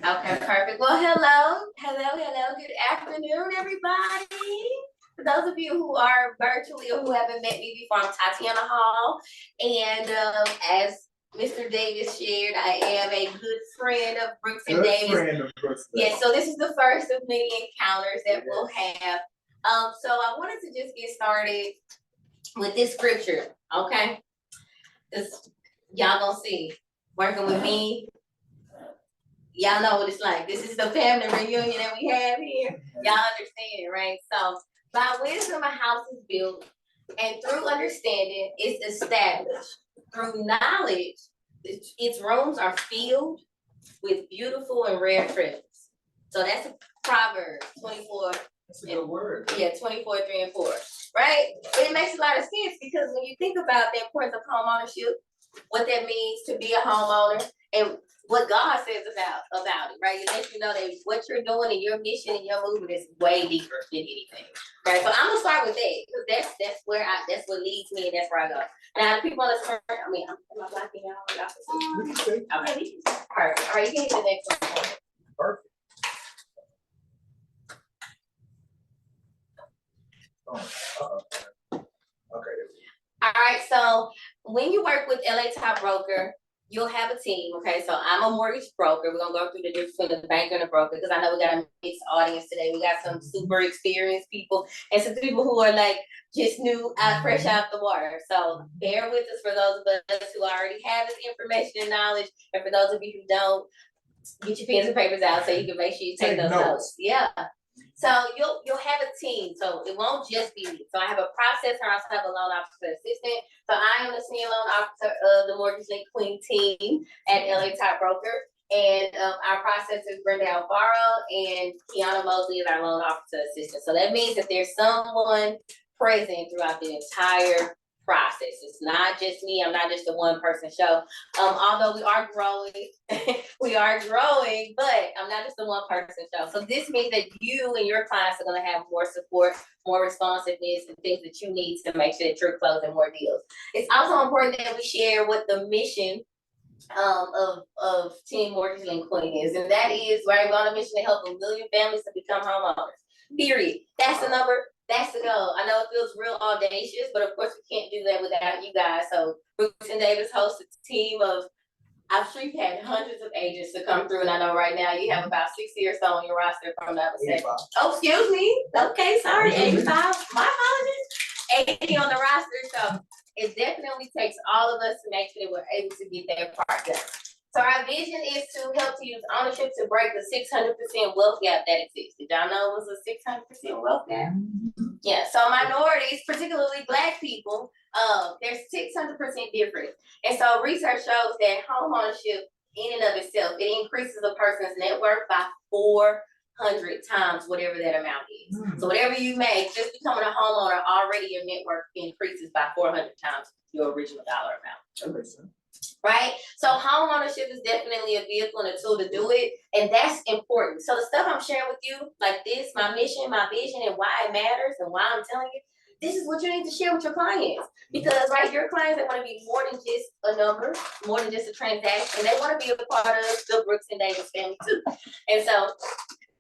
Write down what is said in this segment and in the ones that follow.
Okay, perfect. Well, hello. Good afternoon, everybody. For those of you who are virtually or who haven't met me before, I'm Tatiana Hall. And as Mr. Davis shared, I am a good friend of Brooks and Davis. Yes, so this is the first of many encounters that we'll have. So I wanted to just get started with this scripture, okay? Y'all gonna see, working with me, y'all know what it's like. This is the family reunion that we have here. Y'all understand, right? So, by wisdom, a house is built, and through understanding, it's established. Through knowledge, its rooms are filled with beautiful and rare treasures. So that's Proverbs 24. That's a good word. Yeah, 24, 3 and 4. Right? And it makes a lot of sense because when you think about the importance of home ownership, what that means to be a homeowner, and what God says about it, right? It lets you know that what you're doing and your mission and your movement is way deeper than anything, right? So I'm gonna start with that because that's what leads me and that's where I go. Now the people on the screen, am I blocking y'all? Okay, perfect. All right, you can hit the next one. Perfect. Okay. All right, so when you work with LA Top Broker, you'll have a team, okay? So I'm a mortgage broker. We're gonna go through the difference between the banker and the broker because I know we got a mixed audience today. We got some super experienced people and some people who are like just new, fresh out the water. So bear with us for those of us who already have this information and knowledge, and for those of you who don't, get your pens and papers out so you can make sure you take those notes. Yeah. So you'll have a team, so it won't just be me. So I have a processor, I also have a loan officer assistant. So I am the senior loan officer of the Mortgage Link Queen team at LA Top Broker. And our processor is Brenda Alvaro and Kiana Mosley is our loan officer assistant. So that means that there's someone present throughout the entire process. It's not just me. I'm not just a one person show. Although we are growing, but I'm not just a one person show. So this means that you and your clients are going to have more support, more responsiveness, and things that you need to make sure that you're closing more deals. It's also important that we share what the mission of Team Mortgage Link Queen is, and that is right. We're on a mission to help 1 million families to become homeowners. Period. That's the number. That's the goal. I know it feels real audacious, but of course we can't do that without you guys. So Brooks and Davis hosts a team of, I'm sure you've had hundreds of agents to come through, and I know right now you have about 60 or so on your roster from that perspective. Oh, excuse me. Okay, sorry, 85. My apologies. 80 on the roster. So it definitely takes all of us to make sure that we're able to get that part done. So our vision is to help to use ownership to break the 600% wealth gap that exists. Did y'all know it was a 600% wealth gap? Yeah, so minorities, particularly Black people, there's 600% difference. And so research shows that home ownership in and of itself, it increases a person's net worth by 400 times whatever that amount is. So whatever you make, just becoming a homeowner, already your net worth increases by 400 times your original dollar amount. That makes sense. Right? So home ownership is definitely a vehicle and a tool to do it. And that's important. So the stuff I'm sharing with you, like this, my mission, my vision, and why it matters and why I'm telling you, this is what you need to share with your clients. Because, right, your clients, they want to be more than just a number, more than just a transaction. They want to be a part of the Brooks and Davis family too. And so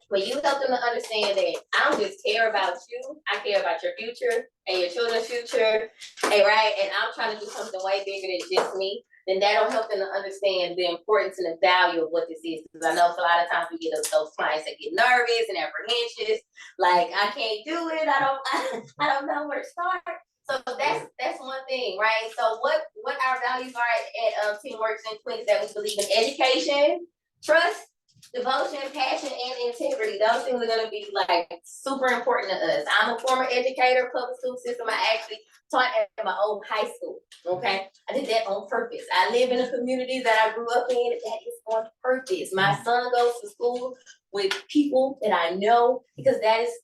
when you help them to understand that I don't just care about you, I care about your future and your children's future, and right, and I'm trying to do something way bigger than just me, then that'll help them to understand the importance and the value of what this is. Because I know a lot of times we get those clients that get nervous and apprehensive, like I can't do it, I don't know where to start. So that's one thing, right? So what our values are at Team Mortgage Link Queen is that we believe in education, trust, devotion, passion, and integrity. Those things are going to be like super important to us. I'm a former educator, public school system. I actually taught at my old high school. Okay, I did that on purpose. I live in a community that I grew up in. That is on purpose. My son goes to school with people that I know because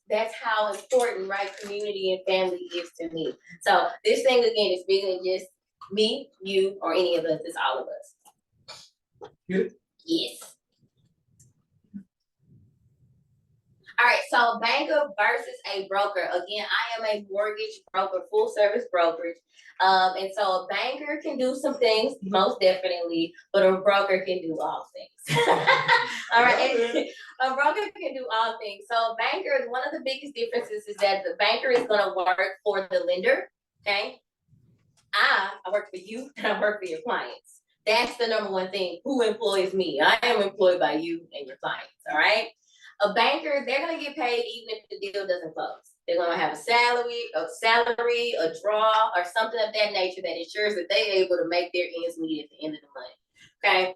that's how important, right, community and family is to me. So this thing again is bigger than just me, you, or any of us. It's all of us. Good. Yes. All right, so banker versus a broker. Again, I am a mortgage broker, full service brokerage. And so a banker can do some things, most definitely, but a broker can do all things. All right, a broker can do all things. So a banker, one of the biggest differences is that the banker is going to work for the lender. Okay, I work for you and I work for your clients. That's the number one thing. Who employs me? I am employed by you and your clients. All right. A banker, they're gonna get paid even if the deal doesn't close. They're gonna have a salary, a draw, or something of that nature that ensures that they're able to make their ends meet at the end of the month. Okay.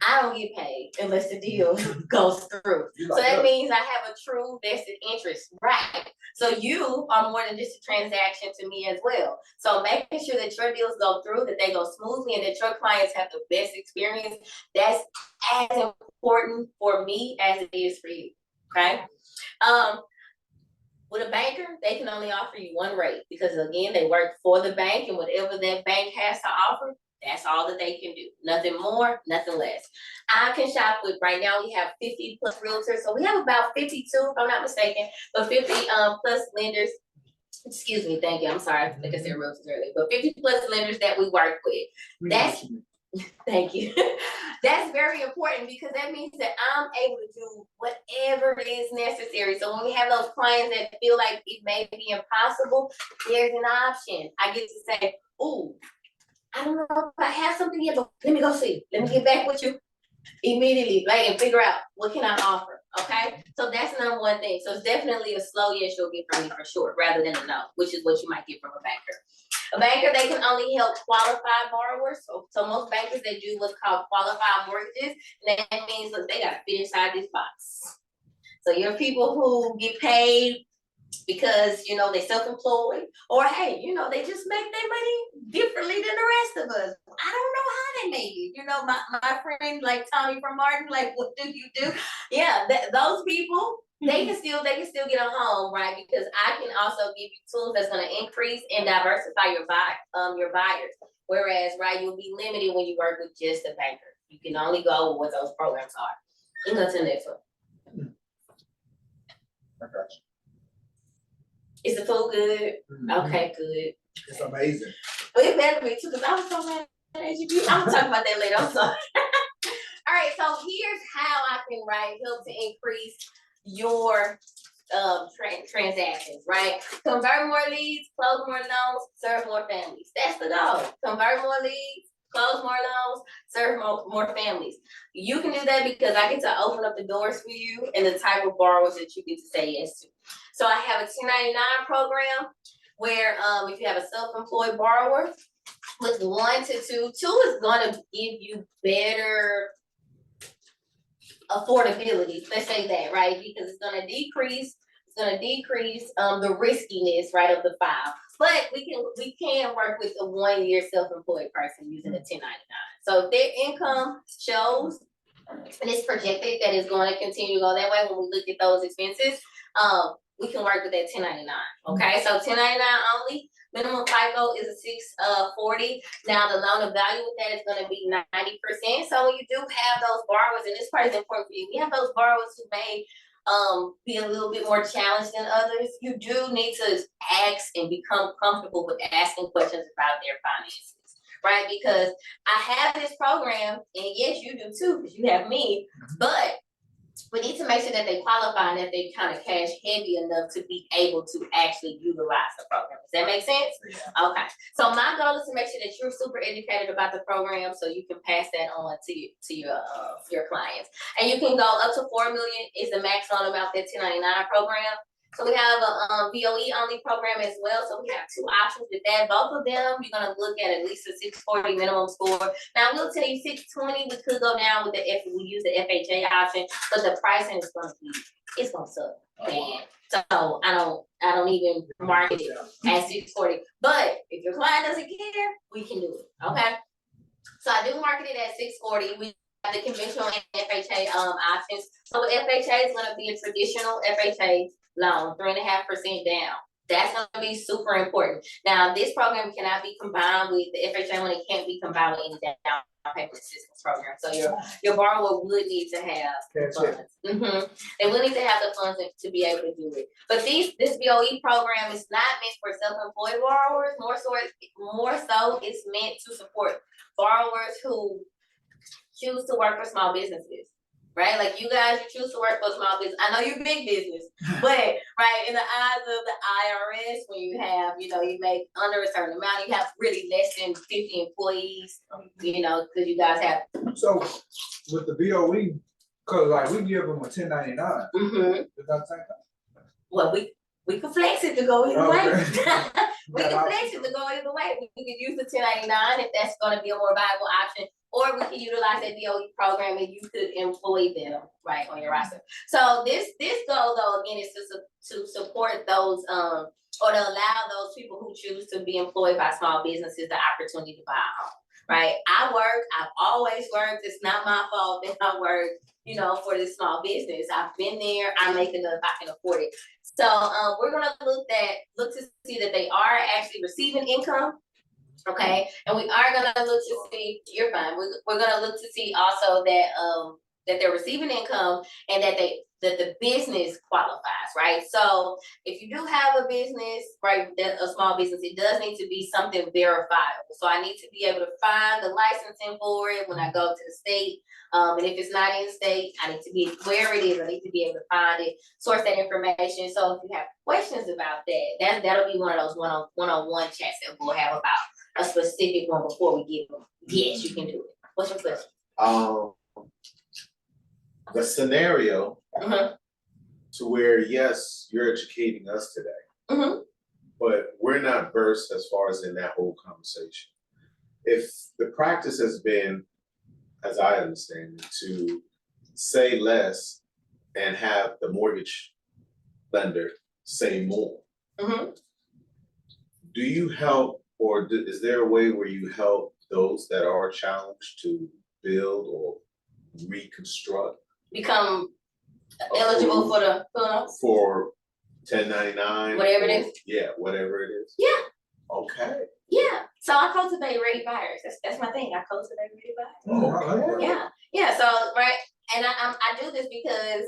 I don't get paid unless the deal goes through. So that means I have a true vested interest, right? So you are more than just a transaction to me as well. So making sure that your deals go through, that they go smoothly, and that your clients have the best experience, that's as important for me as it is for you, okay? With a banker, they can only offer you one rate because, again, they work for the bank, and whatever that bank has to offer, that's all that they can do. Nothing more, nothing less. I can shop with, right now we have 50 plus realtors. So we have about 52, if I'm not mistaken, but 50 plus lenders. Excuse me, thank you. I'm sorry, I think I said realtors earlier, but 50 plus lenders that we work with. That's thank you. That's very important because that means that I'm able to do whatever is necessary. So when we have those clients that feel like it may be impossible, there's an option. I get to say, ooh, I don't know if I have something yet, but let me go see. Let me get back with you immediately, like, and figure out what can I offer. Okay, so that's number one thing. So it's definitely a slow yes you'll get from me for sure, rather than a no, which is what you might get from a banker. A banker, they can only help qualified borrowers. So most bankers, they do what's called qualified mortgages. And that means that they got to fit inside this box. So you're people who get paid because, you know, they're self-employed, or hey, you know, they just make their money differently than the rest of us. I don't know how they make it. You know, my friend like Tommy from Martin, like, what do you do? Yeah, those people, they can still get a home, right? Because I can also give you tools that's going to increase and diversify your buyers. Whereas, right, you'll be limited when you work with just a banker. You can only go with what those programs are. You can go to the next one. I got you. Is the food good? Okay, good. It's amazing. But it better be too, because I was so mad at you. I'm gonna talk about that later. I'm sorry. All right, so here's how I can help to increase your transactions, right? Convert more leads, close more loans, serve more families. That's the goal. Convert more leads, close more loans, serve more families. You can do that because I get to open up the doors for you and the type of borrowers that you get to say yes to. So I have a 1099 program where if you have a self-employed borrower with 1 to 2 is going to give you better affordability. Let's say that, right? Because it's going to decrease the riskiness, right, of the file. But we can work with a 1 year self-employed person using a 1099. So if their income shows and it's projected that it's going to continue to go that way, when we look at those expenses, we can work with that 1099. Okay, so 1099 only. Minimum FICO is a 640. Now the loan of value with that is going to be 90%. So when you do have those borrowers, and this part is important for you, we have those borrowers who may be a little bit more challenged than others. You do need to ask and become comfortable with asking questions about their finances, right? Because I have this program, and yes, you do too, because you have me, but we need to make sure that they qualify and that they kind of cash heavy enough to be able to actually utilize the program. Does that make sense? Yeah. Okay. So my goal is to make sure that you're super educated about the program so you can pass that on to your clients. And you can go up to $4 million is the max loan amount that 1099 program. So we have a VOE only program as well. So we have 2 options with that. Both of them, you're gonna look at least a 640 minimum score. Now I will tell you 620, we could go down with we use the FHA option, but the pricing is it's gonna suck. Man. So I don't even market it at 640. But if your client doesn't care, we can do it. Okay. So I do market it at 640. We have the conventional and FHA options. So with FHA is gonna be a traditional FHA loan, 3.5% down. That's gonna be super important. Now, this program cannot be combined with the FHA one. It can't be combined with any down payment assistance program. So your borrower would need to have the funds. They would need to have the funds to be able to do it. But this BOE program is not meant for self-employed borrowers. More so, it's meant to support borrowers who choose to work for small businesses. Right, like you guys, you choose to work for a small business. I know you're big business, but right in the eyes of the IRS, when you have, you make under a certain amount, you have really less than 50 employees, because you guys have. So with the BOE, cause like we give them a 1099. Is that the same thing? Well, we can flex it to go either way. We Yeah, can flex it to go either way. We can use the 1099 if that's going to be a more viable option. Or we can utilize that DOE program and you could employ them right on your roster. So this goal though again is to support those or to allow those people who choose to be employed by small businesses the opportunity to buy a home. Right? I've always worked. It's not my fault that I work, for this small business. I've been there. I make enough. I can afford it. So we're gonna look to see that they are actually receiving income. Okay, and we are gonna look to see. You're fine. We're gonna look to see also that that they're receiving income and that the business qualifies, right? So if you do have a business, right, a small business, it does need to be something verifiable. So I need to be able to find the licensing for it when I go to the state. And if it's not in state, I need to be where it is. I need to be able to find it, source that information. So if you have questions about that'll be one of those one-on-one chats that we'll have about a specific one before we give them. Yes, you can do it. What's your question? The scenario to where, yes, you're educating us today, but we're not versed as far as in that whole conversation. If the practice has been, as I understand it, to say less and have the mortgage lender say more, do you help, or is there a way where you help those that are challenged to build or reconstruct? Become eligible for the for 1099, whatever it is. Yeah, whatever it is. Yeah. Okay. Yeah. So I cultivate ready buyers. That's my thing. I cultivate ready buyers. Okay. Yeah. So right, and I do this because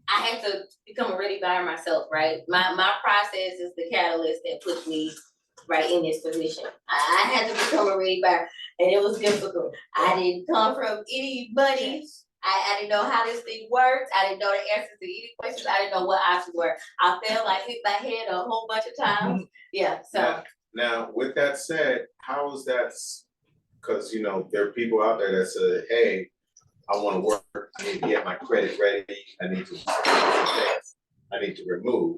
I had to become a ready buyer myself. Right. My process is the catalyst that puts me right in this position. I had to become a ready buyer, and it was difficult. I didn't come from anybody. I didn't know how this thing worked. I didn't know the answers to any questions. I didn't know what options were. I felt like hit my head a whole bunch of times. Yeah. So now with that said, how is that? Because there are people out there that say, "Hey, I want to work. I need to get my credit ready. I need to invest. I need to remove."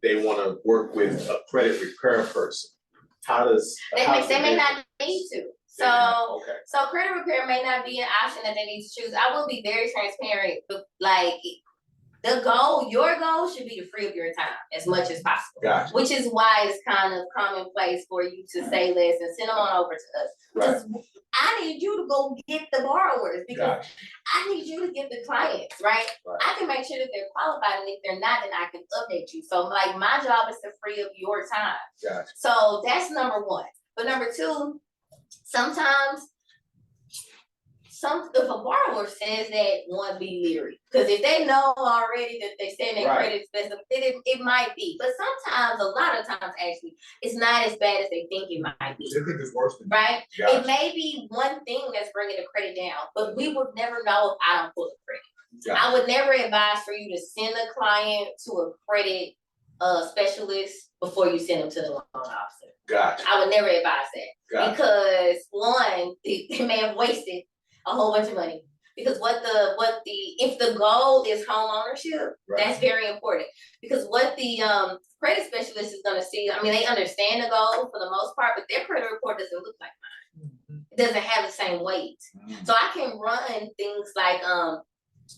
They want to work with a credit repair person. They may not need to. So credit repair may not be an option that they need to choose. I will be very transparent. Like your goal should be to free up your time as much as possible. Gotcha. Which is why it's kind of commonplace for you to say less and send them on over to us. Because I need you to go get the borrowers because I need you to get the clients, right? I can make sure that they're qualified, and if they're not, then I can update you. So like my job is to free up your time. Gotcha. So that's number one. But number two, sometimes if a borrower says that, one, be leery. Because if they know already that they stand their credit expensive, it might be. But sometimes, a lot of times actually, it's not as bad as they think it might be. They think it's worse than right? Gotcha. It may be one thing that's bringing the credit down, but we would never know if I don't pull the credit. Gotcha. I would never advise for you to send a client to a credit specialist before you send them to the loan officer. Gotcha. I would never advise that. Gotcha. Because one, they may have wasted a whole bunch of money. Because if the goal is home ownership, that's very important. Because what the credit specialist is going to see, I mean, they understand the goal for the most part, but their credit report doesn't look like mine. It doesn't have the same weight. So I can run things like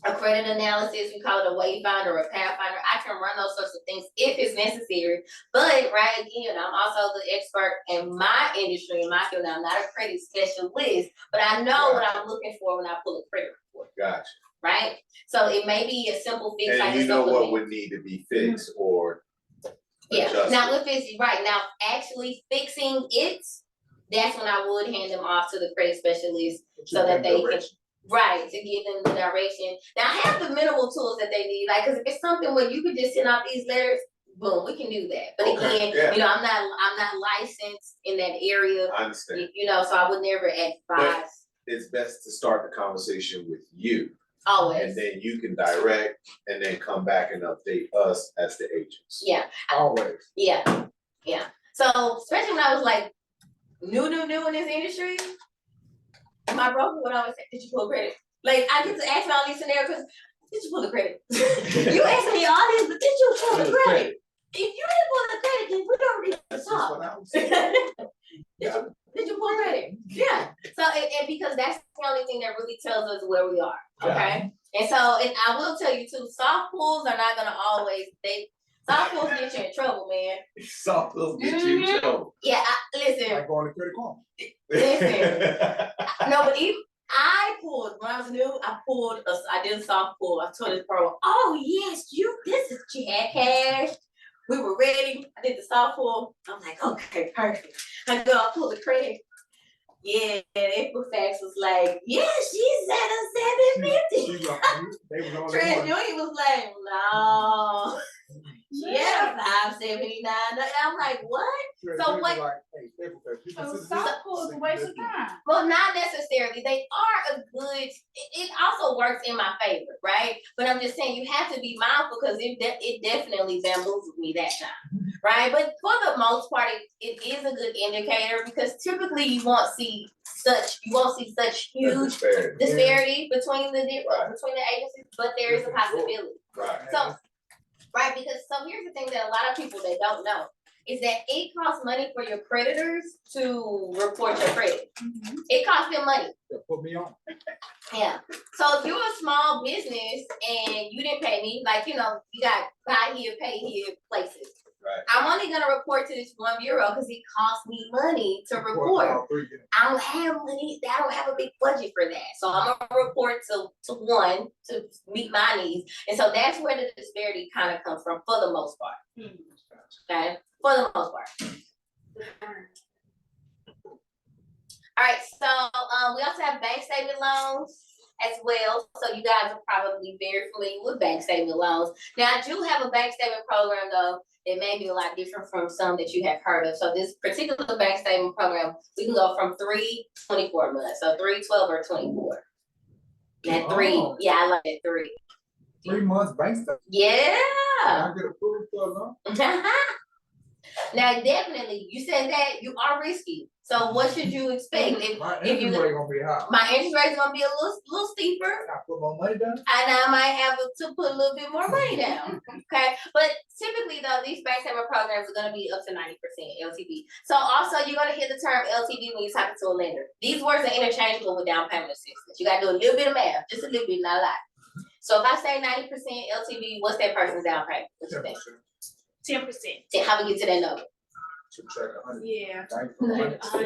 a credit analysis, we call it a wayfinder or a pathfinder. I can run those sorts of things if it's necessary. But again, I'm also the expert in my industry, in my field. Now, I'm not a credit specialist, but I know what I'm looking for when I pull a credit report. Gotcha. Right? So it may be a simple fix. And you know what would need to be fixed or Yeah, adjust now it. if it's right now actually fixing it, that's when I would hand them off to the credit specialist so that they can, right, to give them the direction. Now I have the minimal tools that they need, like, cause if it's something where you could just send out these letters, boom, we can do that. But Okay, again, yeah. you know, I'm not licensed in that area, I understand. you know, so I would never advise. It's best to start the conversation with you. Always. And then you can direct and then come back and update us as the agents. Yeah. Always. Yeah. Yeah. So especially when I was like new in this industry, my broker would always say, "Did you pull credit?" Like I get to ask me all these scenarios because did you pull the credit? You asked me all this, but did you pull the credit? If you didn't pull the credit, then we don't need to That's just talk. what I was saying. Did you pull credit? Yeah. So and because that's the only thing that really tells us where we are. Okay. And so and I will tell you too, soft pulls are not gonna always soft pulls get you in trouble, man. Soft pulls get you in trouble. Yeah, listen. Like going to Credit Karma. Listen. No, but even I pulled when I was new. I did a soft pull. I told this pro, "Oh yes, she had cash. We were ready." I did the soft pull. I'm like, "Okay, perfect." I go, I pulled the credit. Yeah, Equifax was like, "Yeah, she's at a 750." Trent Junior was like, "No." Yeah, 579. And I'm like, what? So what? Like, hey, So soft pulls a waste of time. Well, not necessarily. They are a good. It also works in my favor, right? But I'm just saying you have to be mindful because it definitely bamboozled me that time, right? But for the most part, it is a good indicator because typically you won't see such huge disparity between the agencies, but there is a possibility. Right. So. Right, because so here's the thing that a lot of people they don't know is that it costs money for your creditors to report your credit. Mm-hmm. It costs them money. Put me on. Yeah. So if you're a small business and you didn't pay me, like you know, you got buy here, pay here places. Right. I'm only gonna report to this one bureau because it costs me money to report. I don't have money. I don't have a big budget for that. So I'm gonna report to one to meet my needs. And so that's where the disparity kind of comes from for the most part. Okay? For the most part. All right, so we also have bank statement loans as well. So you guys are probably very familiar with bank statement loans. Now I do have a bank statement program though. It may be a lot different from some that you have heard of. So this particular bank statement program, we can go from 3 to 24 months. So 3, 12, or 24. That 3, yeah, I like that 3. 3 months bank statement. Yeah. I get approved for a loan. Now definitely, you said that you are risky. So what should you expect? My interest rate gonna be high. My interest rate is gonna be a little steeper. I put more money down. And I might have to put a little bit more money down. Okay. But typically though, these bank statement programs are gonna be up to 90% LTV. So also you're gonna hear the term LTV when you're talking to a lender. These words are interchangeable with down payment assistance. You gotta do a little bit of math, just a little bit, not a lot. So if I say 90% LTV, what's that person's down payment? What you think? 10%. How we get to that number? Subtract 100. Yeah.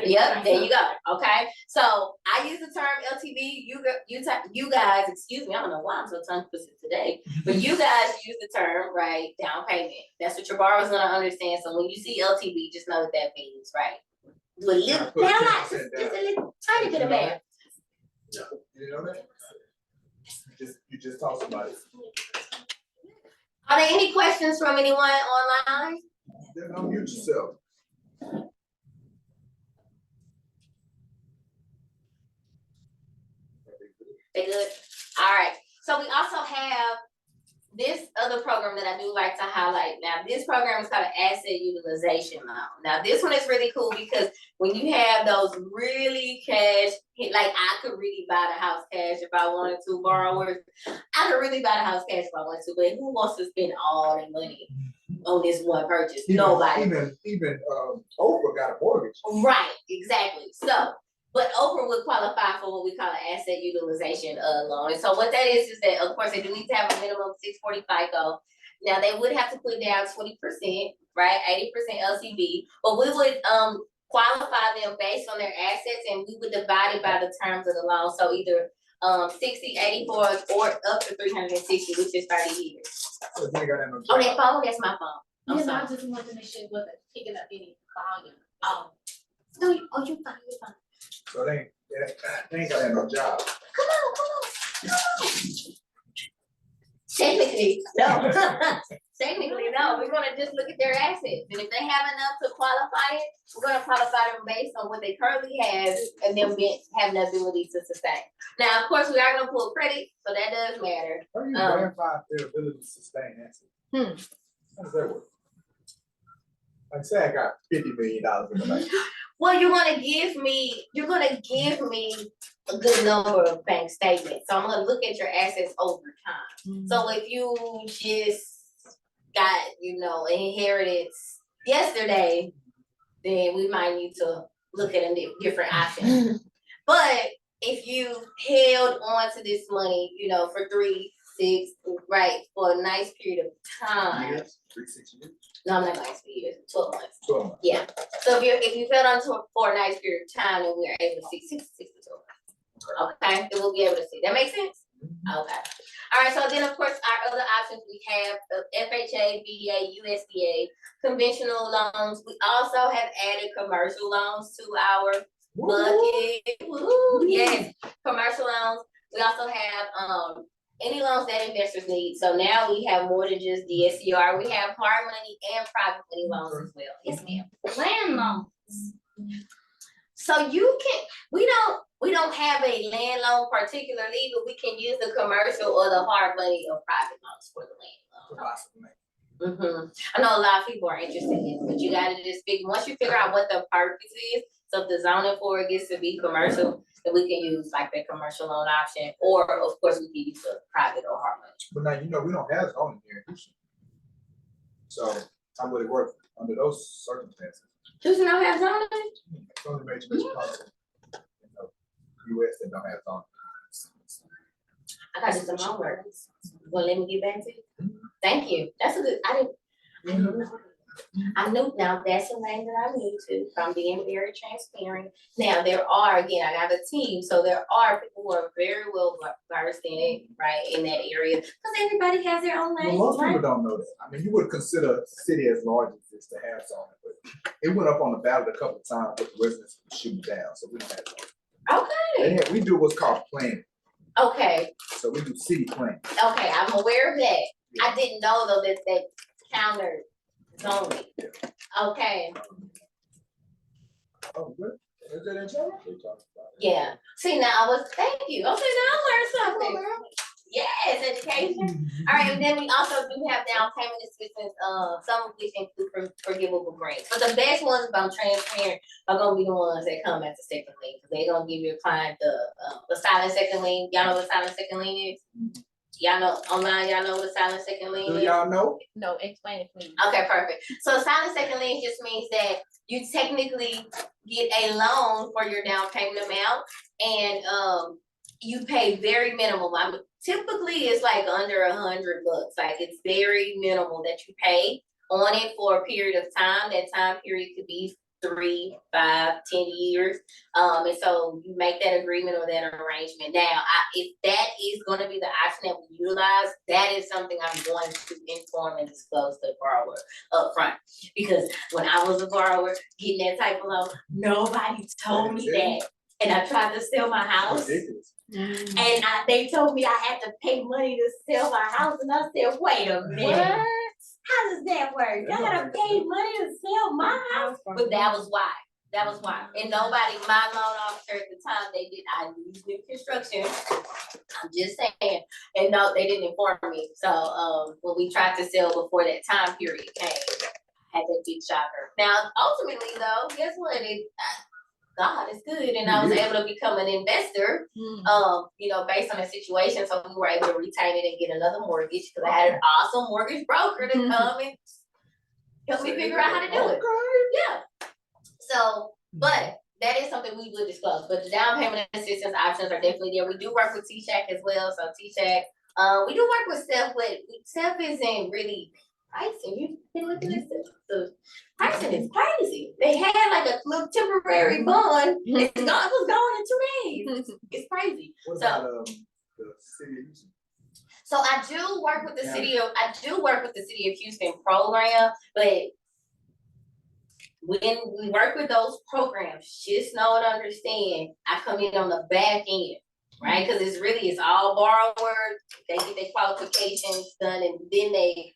Yep, there you go. Okay, so I use the term LTV. You guys, excuse me, I don't know why I'm so tongue twisted today, but you guys use the term right down payment. That's what your borrower's gonna understand. So when you see LTV, just know what that means, right? Do a little, just a little tiny bit of math. You know that? You just talk about it. Are there any questions from anyone online? Then unmute yourself. They good? All right. So we also have this other program that I do like to highlight. Now, this program is called an asset utilization loan. Now, this one is really cool because when you have those really cash, like I could really buy the house cash if I wanted to, borrowers. I could really buy the house cash if I wanted to, but who wants to spend all their money on this one purchase? Nobody. Even Oprah got a mortgage. Right, exactly. So, but Oprah would qualify for what we call an asset utilization loan. And so what that is that, of course, they do need to have a minimum 640 FICO. Now, they would have to put down 20%, right, 80% LTV, but we would qualify them based on their assets, and we would divide it by the terms of the loan. So either 60, 84, or up to 360, which is 30 years. So you ain't got that no Oh, that phone? That's my phone. I'm Yeah, sorry. I just wanted to make sure it wasn't picking up any volume. Oh. No, you fine, you fine. So they ain't gonna have no job. Come on. Technically, no. Technically, no. We're gonna just look at their assets, and if they have enough to qualify it, we're gonna qualify them based on what they currently have, and then have the ability to sustain. Now, of course, we are gonna pull credit, so that does matter. How do you verify their ability to sustain assets? How does that work? Like say I got $50 million in the bank. Well, you're gonna give me a good number of bank statements. So I'm gonna look at your assets over time. So if you just got, inheritance yesterday, then we might need to look at a different option. But if you held on to this money, for 3, 6, right, for a nice period of time. Years? 3, 6 years? No, I'm not going to say years, 12 months. 12 months. Yeah. So if you held on to it for a nice period of time, then we're able to see 6 to 12 months. Okay, then we'll be able to see. That makes sense? Okay. All right, so then of course our other options we have FHA, VA, USDA, conventional loans. We also have added commercial loans to our bucket. Woo, yes, commercial loans. We also have any loans that investors need. So now we have more than just DSCR. We have hard money and private money loans as well. Yes, ma'am. Land loans. So we don't have a land loan particularly, but we can use the commercial or the hard money or private loans for the land loan. I know a lot of people are interested in this, but you gotta just once you figure out what the purpose is, so if the zoning for it gets to be commercial, then we can use like the commercial loan option, or of course we can use the private or hard money. But now we don't have zoning here in Houston. So how would it work under those circumstances? Houston don't have zoning? It's only major metropolitan, US that don't have zoning. I gotta do some homework. Well, let me get back to you. Thank you. That's a good, I didn't know. I knew, now that's a name that I knew too, from being very transparent. Now there are, again, I got a team, so there are people who are very well versed in it, right, in that area, because everybody has their own Well, language, most people right? don't know that. I mean, you would consider a city as large as this to have zoning, but it went up on the ballot a couple of times, but the residents shooting down, so we don't have zoning. Okay, We do what's called planning, okay, so we do city planning. okay, I'm aware of that. I didn't know though that counter zoning. Okay, Oh, good. Is that in trouble? They talked about it. yeah. See, now thank you. Okay, now I learned something. Yes, education. All right, and then we also do have down payment assistance, some of which include forgivable grants. But the best ones, if I'm transparent, are gonna be the ones that come at the second lien, because they're gonna give your client the silent second lien. Y'all know what silent second lien is? Y'all know online, y'all know what a silent second lien Do is? y'all know? No, explain it, please. Okay, perfect. So silent second lien just means that you technically get a loan for your down payment amount, and you pay very minimal. Typically it's like under $100. Like it's very minimal that you pay on it for a period of time. That time period could be 3, 5, 10 years. And so you make that agreement or that arrangement. Now, if that is going to be the option that we utilize, that is something I'm going to inform and disclose to the borrower up front. Because when I was a borrower getting that type of loan, nobody told me that. And I tried to sell my house. Ridiculous. And they told me I had to pay money to sell my house. And I said, wait a minute. How does that work? Y'all gotta pay money to sell my house? But that was why. That was why. And nobody, my loan officer at the time, I used new construction. I'm just saying. And no, they didn't inform me. So when we tried to sell before that time period came, I had that big shocker. Now, ultimately though, guess what? God is good, and I was able to become an investor, based on the situation. So we were able to retain it and get another mortgage because I had an awesome mortgage broker to come and help me figure out how to do it. Yeah. So, but that is something we would disclose. But the down payment assistance options are definitely there. We do work with T-Shack as well. So T-Shack, we do work with Steph, but Steph isn't really pricing. You've been looking at Steph. The pricing is crazy. They had like a little temporary bond. It was gone in 2 days. It's crazy. What about the city of Houston? So I do work with the city of Houston program, but when we work with those programs, just know and understand, I come in on the back end, right? Cause it's all borrowers, they get their qualifications done and then they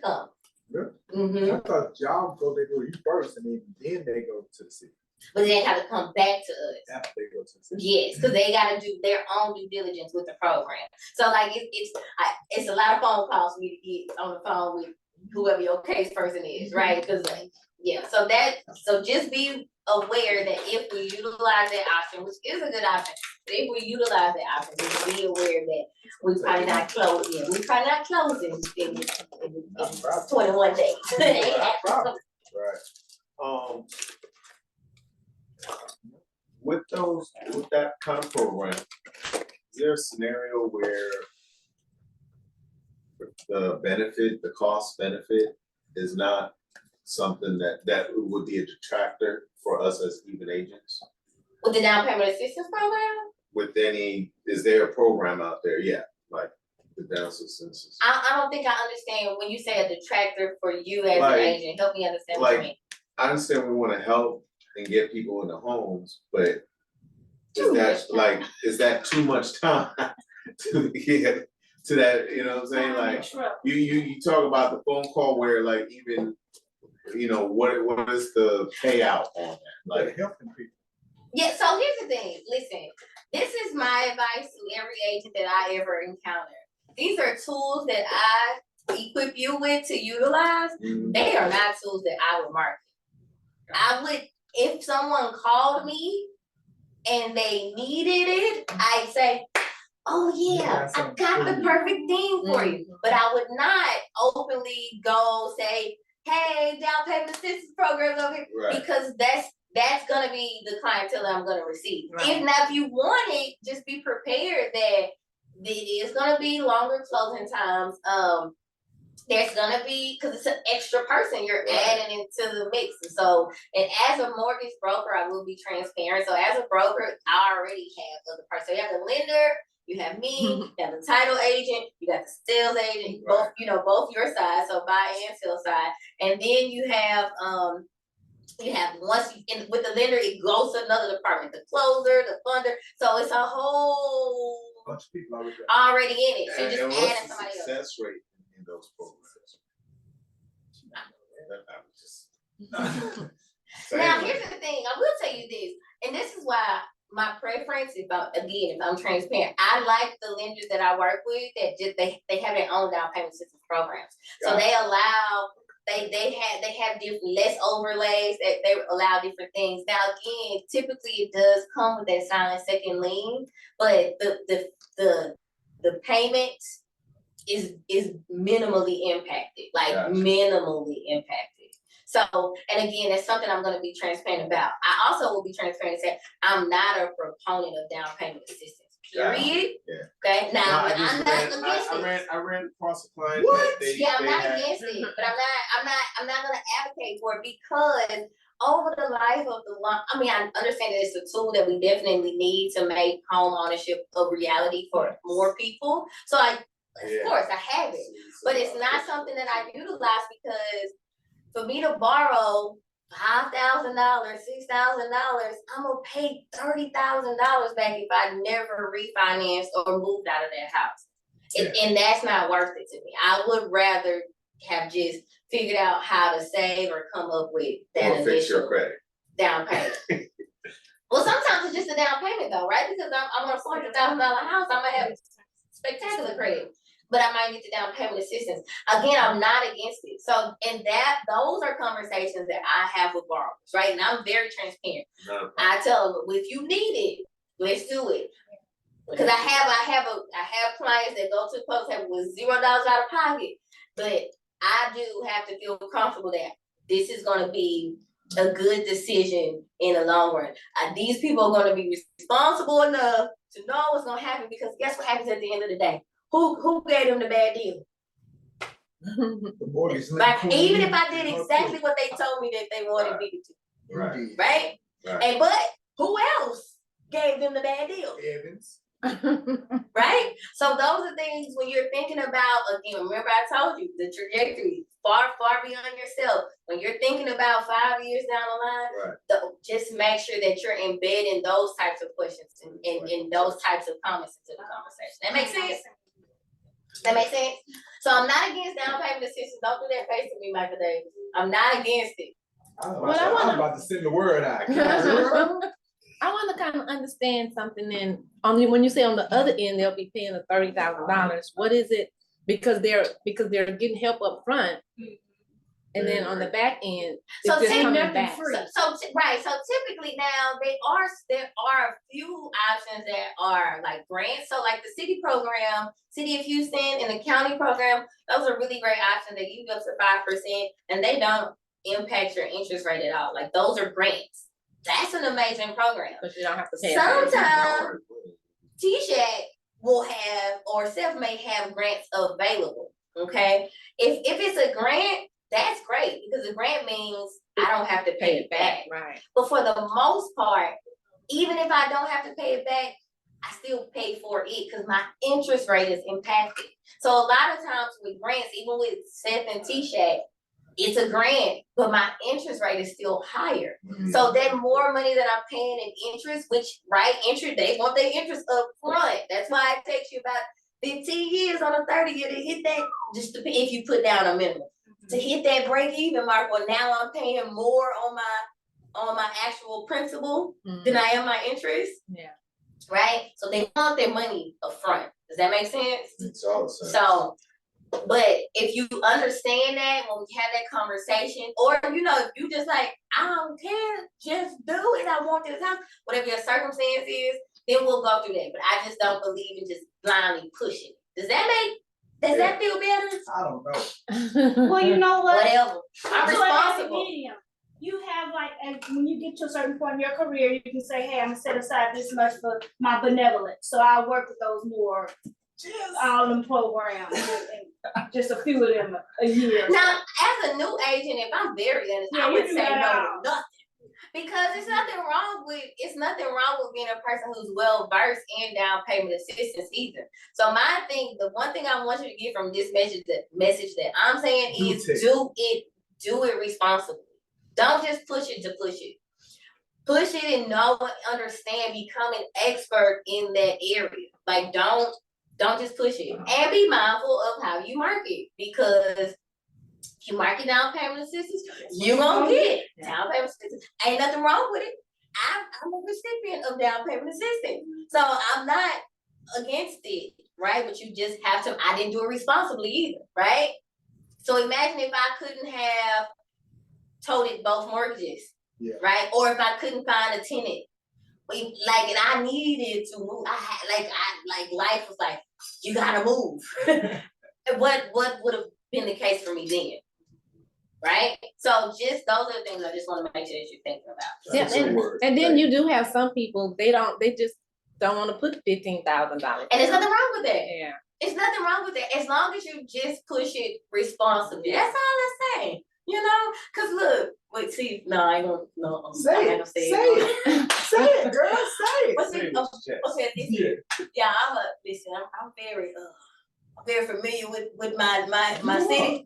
come. Really? Mm-hmm. I thought y'all they go to you first and then they go to the city. But they have to come back to us. After they go to the city. Yes, because they got to do their own due diligence with the program. So like it's a lot of phone calls for me to get on the phone with whoever your case person is, right? Because so just be aware that if we utilize that option, which is a good option, but if we utilize that option, just be aware that we probably not closing. We probably not closing in 21 days. Right. With that kind of program, is there a scenario where the cost benefit is not something that would be a detractor for us as even agents? With the down payment assistance program? Is there a program out there? Yeah, like the down assistance. I don't think I understand when you say a detractor for you as an agent. Help me understand what you mean. I understand we want to help and get people in the homes, but is that too much time to get to that, you know what I'm saying? Like you talk about the phone call where like even, you know, what is the payout on that? Like helping people. Yeah, so here's the thing, listen, this is my advice to every agent that I ever encounter. These are tools that I equip you with to utilize. Mm-hmm. They are not tools that I would market. I would, if someone called me and they needed it, I'd say, oh yeah, I got the perfect thing for you. But I would not openly go say, hey, down payment assistance programs over here, because that's gonna be the clientele that I'm gonna receive. Right. If you want it, just be prepared that it is gonna be longer closing times. There's gonna be, because it's an extra person you're adding into the mix. And as a mortgage broker, I will be transparent. So as a broker, I already have other parts. So you have the lender, you have me, you have the title agent, you got the sales agent, both your sides, so buy and sell side. And then you have with the lender, it goes to another department, the closer, the funder. So it's a whole bunch of people already in it. So just adding somebody else. Success rate in those programs? Now here's the thing, I will tell you this, and this is why my preference, if I'm transparent, I like the lenders that I work with that just they have their own down payment assistance programs. So they allow they have different less overlays, that they allow different things. Now again, typically it does come with that silent second lien, but the payment is minimally impacted, minimally impacted. So, and again, that's something I'm going to be transparent about. I also will be transparent and say I'm not a proponent of down payment assistance. Period. Yeah. Okay. Now, I'm not against it. I ran across a client. I'm not against it, but I'm not going to advocate for it, because over the life of the long, I mean, I understand that it's a tool that we definitely need to make home ownership a reality for more people. So of course, I have it, but it's not something that I utilize, because for me to borrow $5,000, $6,000, I'm gonna pay $30,000 back if I never refinanced or moved out of that house. And that's not worth it to me. I would rather have just figured out how to save or come up with that initial down payment. Well, sometimes it's just a down payment though, right? Because I'm on a $400,000 house, I'm gonna have spectacular credit, but I might need the down payment assistance. Again, I'm not against it. So, and those are conversations that I have with borrowers, right? And I'm very transparent. I tell them, if you need it, let's do it. Because I have clients that go to the post office with $0 out of pocket, but I do have to feel comfortable that this is going to be a good decision in the long run. These people are going to be responsible enough to know what's going to happen, because guess what happens at the end of the day? Who gave them the bad deal? Even if I did exactly what they told me that they wanted me to do. Right? And but who else gave them the bad deal? Evans. right? So those are things when you're thinking about, again, remember I told you, the trajectory, far, far beyond yourself. When you're thinking about 5 years down the line, just make sure that you're embedding those types of questions and those types of comments into the conversation. That makes sense? That makes sense? So I'm not against down payment assistance. Don't do that face to me, Michael Davis. I'm not against it. I'm about to send the word out. Girl. I want to kind of understand something. Then when you say on the other end they'll be paying the $30,000, what is it? Because they're getting help up front, and then on the back end, it's So just take coming nothing back. free. Right. So typically now there are a few options that are like grants. So like the city program, City of Houston, and the county program, those are really great options. They give you up to 5%, and they don't impact your interest rate at all. Like those are grants. That's an amazing program. But you don't have to pay. Sometimes T-Shack will have, or Self may have grants available. Okay, if it's a grant, that's great because a grant means I don't have to pay it back. Right. But for the most part, even if I don't have to pay it back, I still pay for it because my interest rate is impacted. So a lot of times with grants, even with Seth and T-Shack, it's a grant, but my interest rate is still higher. So that more money that I'm paying in interest, which interest, they want their interest up front. That's why it takes you about 15 years on a 30-year to hit that, just if you put down a minimum. To hit that break even mark, well now I'm paying more on my actual principal than I am my interest. Yeah. Right? So they want their money up front. Does that make sense? It's all sense. So, but if you understand that when we have that conversation, or if you just like, I don't care, just do it. I want this house, whatever your circumstance is, then we'll go through that. But I just don't believe in just blindly pushing. Does that feel better? I don't know. Well, you know what? Whatever. I'm So a happy responsible. medium. You have when you get to a certain point in your career, you can say, hey, I'm gonna set aside this much for my benevolence. So I'll work with those more, all them programs, and just a few of them a year. Now, as a new agent, if I'm very honest, I would say no to nothing. Because it's nothing wrong with being a person who's well versed in down payment assistance either. So the one thing I want you to get from this message that I'm saying is do it responsibly. Don't just push it to push it. Push it and know and understand, become an expert in that area. Like don't just push it. And be mindful of how you market, because if you market down payment assistance, you're gonna get down payment assistance. Ain't nothing wrong with it. I'm a recipient of down payment assistance. So I'm not against it, right? But you just have to, I didn't do it responsibly either, right? So imagine if I couldn't have toted both mortgages, right? Or if I couldn't find a tenant, and I needed to move. Life was like, you gotta move. What would have been the case for me then? Right? So just those are the things I just want to make sure that you're thinking about. Yeah, and then you do have some people, they just don't want to put $15,000. And there's nothing wrong with that. Yeah. It's nothing wrong with that. As long as you just push it responsibly. That's all I'm saying. Cause look, I ain't gonna Say it. Say it, girl. Say it. What's it? Okay, yeah, I'm very familiar with my city.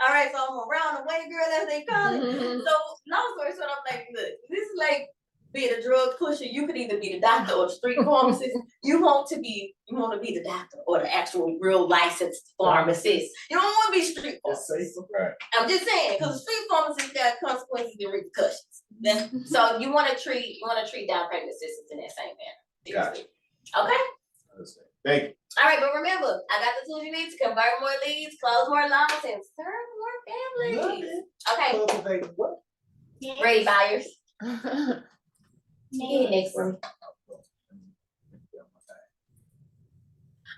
All right, so I'm around the way girl, as they call it. So long story short, I'm like, look, this is like being a drug pusher. You could either be the doctor or the street pharmacist. You want to be the doctor or the actual real licensed pharmacist. You don't want to be street pharmacist. Right. I'm just saying, because the street pharmacist got consequences and repercussions. So you want to treat down payment assistance in that same manner. Gotcha. Okay. Thank you. All right, but remember, I got the tools you need to convert more leads, close more loans, and serve more families. Okay. Cultivate what? Ready, buyers? Next one.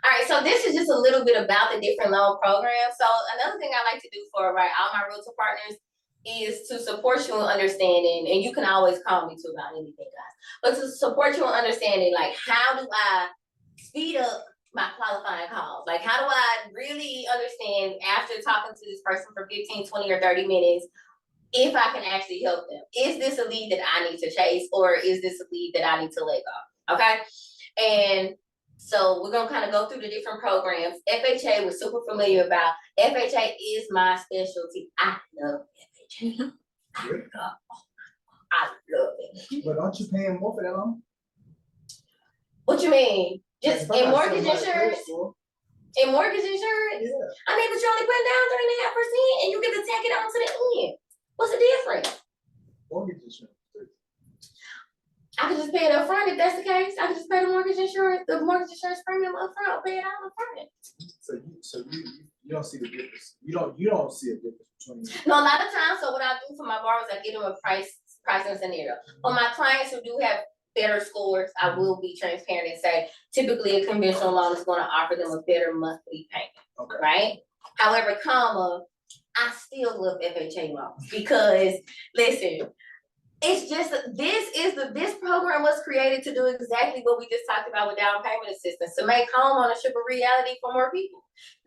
All right, so this is just a little bit about the different loan programs. So another thing I like to do for all my realtor partners is to support you in understanding, and you can always call me too about anything, guys. But to support you in understanding, like, how do I speed up my qualifying calls? Like, how do I really understand after talking to this person for 15, 20, or 30 minutes, if I can actually help them? Is this a lead that I need to chase, or is this a lead that I need to let go? Okay. And so we're gonna kind of go through the different programs. FHA, we're super familiar about. FHA is my specialty. I love FHA. I love it. But aren't you paying more for that loan? What you mean? Just If I in got mortgage somebody at the credit insurance? score, In mortgage insurance? Yeah, I mean, but you're only putting down 3.5% and you get to take it on to the end. What's the difference? mortgage insurance. I could just pay it up front if that's the case. I could just pay the mortgage insurance premium up front, pay it out up front. So you don't see the difference. You don't see a difference between. No, a lot of times, so what I do for my borrowers, I give them a pricing scenario. For my clients who do have better scores, I will be transparent and say, typically a conventional loan is gonna offer them a better monthly payment, Okay. right? However, I still love FHA loans because, listen, it's just, this program was created to do exactly what we just talked about with down payment assistance, to make home ownership a reality for more people.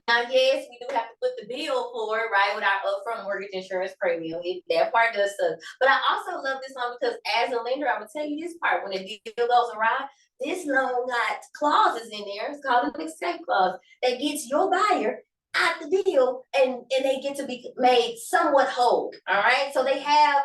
Now, yes, we do have to put the bill for it, right, with our upfront mortgage insurance premium. That part does suck. But I also love this loan because as a lender, I'm gonna tell you this part, when the deal goes awry, this loan got clauses in there, it's called an escape clause, that gets your buyer out the deal and they get to be made somewhat whole, all right? So they have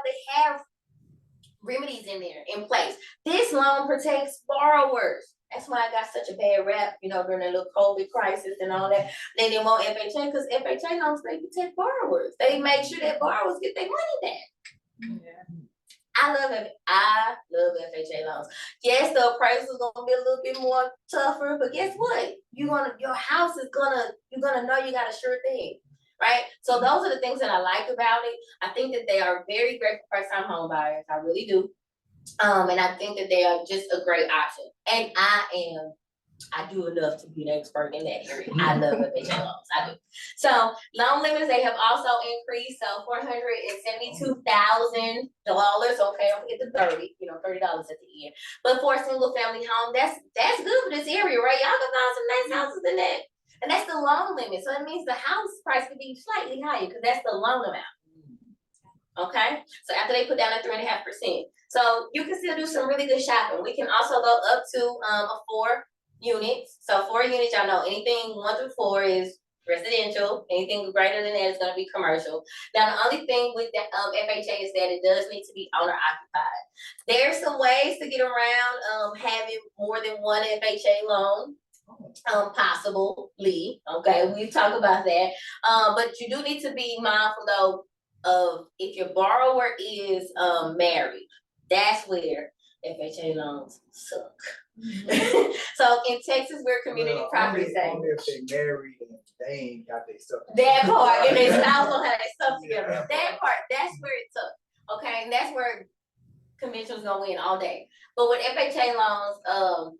remedies in there in place. This loan protects borrowers. That's why I got such a bad rap, during the little COVID crisis and all that. They didn't want FHA because FHA loans, they protect borrowers. They make sure that borrowers get their money back. Yeah. I love FHA loans. Yes, the appraisal is gonna be a little bit more tougher, but guess what? Your house is you're gonna know you got a sure thing. Right? So those are the things that I like about it. I think that they are very great for first-time home buyers. I really do. And I think that they are just a great option. And I do enough to be an expert in that area. I love FHA loans. I do. So loan limits, they have also increased. So $472,000. Okay, don't get the $30 at the end. But for a single family home, that's good for this area, right? Y'all can find some nice houses in that. And that's the loan limit. So it means the house price could be slightly higher because that's the loan amount. Okay? So after they put down that 3.5%. So you can still do some really good shopping. We can also go up to a 4 units. So 4 units, y'all know anything 1 through 4 is residential. Anything greater than that is going to be commercial. Now the only thing with the FHA is that it does need to be owner occupied. There's some ways to get around having more than one FHA loan. Possibly, okay, we've talked about that. But you do need to be mindful though of if your borrower is married. That's where FHA loans suck. So in Texas, we're community property safe. Only if they married and they ain't got their stuff. That part, and they spouse don't have their stuff together. Yeah. That part, that's where it sucks. Okay, and that's where conventional's gonna win all day. But with FHA loans,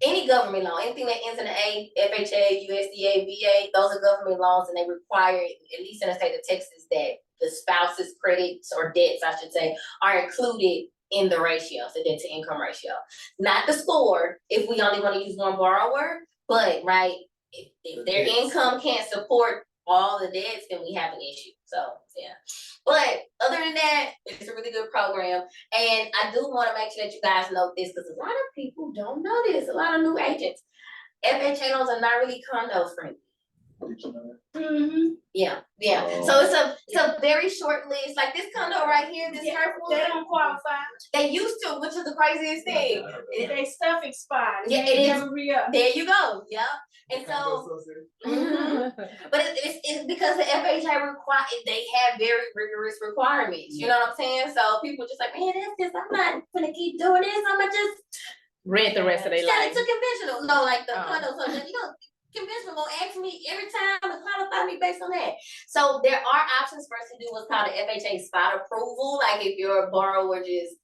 any government loan, anything that ends in an A, FHA, USDA, VA, those are government loans, and they require, at least in the state of Texas, that the spouse's credits or debts, I should say, are included in the ratio, the debt to income ratio. Not the score, if we only want to use one borrower, but right, if their income can't support all the debts, then we have an issue. So yeah. But other than that, it's a really good program. And I do want to make sure that you guys know this because a lot of people don't know this. A lot of new agents. FHA loans are not really condo friendly. Mm-hmm. Yeah. So it's a very short list. Like this condo right here, this purple. They don't qualify. They used to, which is the craziest thing. They stuff expired. Yeah, They it is. never re-up. There you go. Yeah. And so, but it's because the FHA they have very rigorous requirements. You know what I'm saying? So people just like, man, that's just, I'm not gonna keep doing this. I'm gonna just Rent the rest of their life. it's a conventional. No, like the condo. So conventional gonna ask me every time to qualify me based on that. So there are options for us to do what's called an FHA spot approval. Like if your borrower just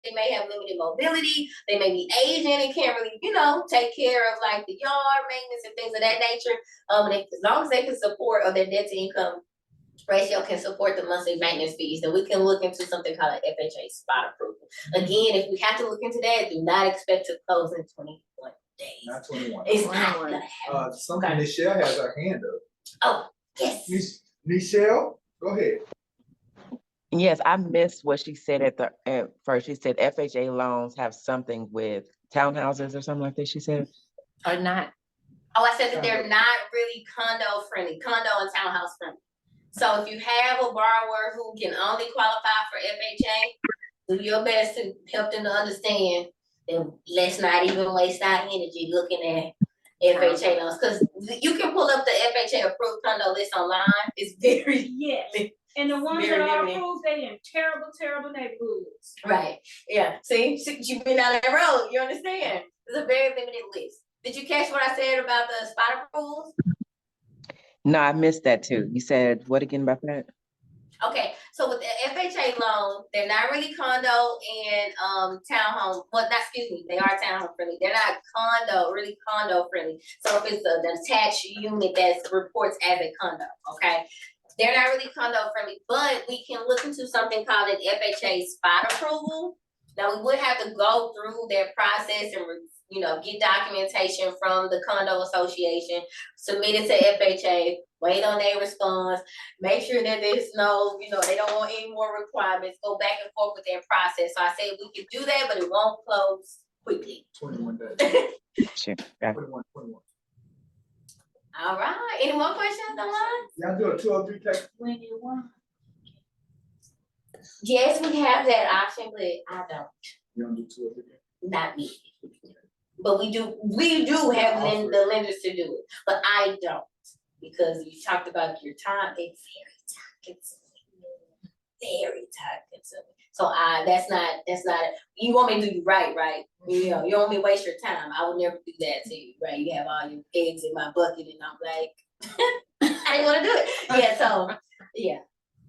they may have limited mobility, they may be aging and can't really, take care of like the yard maintenance and things of that nature. And as long as they can support or their debt to income ratio can support the monthly maintenance fees, then we can look into something called an FHA spot approval. Again, if we have to look into that, do not expect to close in 21 days. Not 21. It's not gonna happen. Michelle has her hand up. Oh, yes. Michelle, go ahead. Yes, I missed what she said at first. She said FHA loans have something with townhouses or something like that, she said. Or not? Oh, I said that they're not really condo friendly, condo and townhouse friendly. So if you have a borrower who can only qualify for FHA, do your best to help them to understand that let's not even waste our energy looking at FHA loans. Cause you can pull up the FHA approved condo list online. It's very, Yes, and the ones Very that are limited. approved, they in terrible, terrible neighborhoods. right, yeah, see, you've been down that road, you understand? It's a very limited list. Did you catch what I said about the spot approvals? No, I missed that too. You said what again about that? Okay, so with the FHA loan, they're not really condo and townhome. Well, not excuse me, they are townhome friendly. They're not really condo friendly. So if it's an attached unit that reports as a condo, okay, they're not really condo friendly. But we can look into something called an FHA spot approval. Now we would have to go through their process and get documentation from the condo association, submit it to FHA, wait on their response. Make sure that there's no, they don't want any more requirements, go back and forth with their process. So I said we could do that, but it won't close quickly. 21 days. Sure. Yeah. 21. All right, any more questions online? Y'all do a 203 tax? 21. Yes, we have that option, but I don't, You don't do 203? not me. But we do have the lenders to do it, but I don't. Because you talked about your time, it's very time consuming. So that's not, you want me to do you right? You don't want me to waste your time. I would never do that to you, right? You have all your eggs in my bucket and I'm like, I didn't want to do it. Yeah, so, yeah.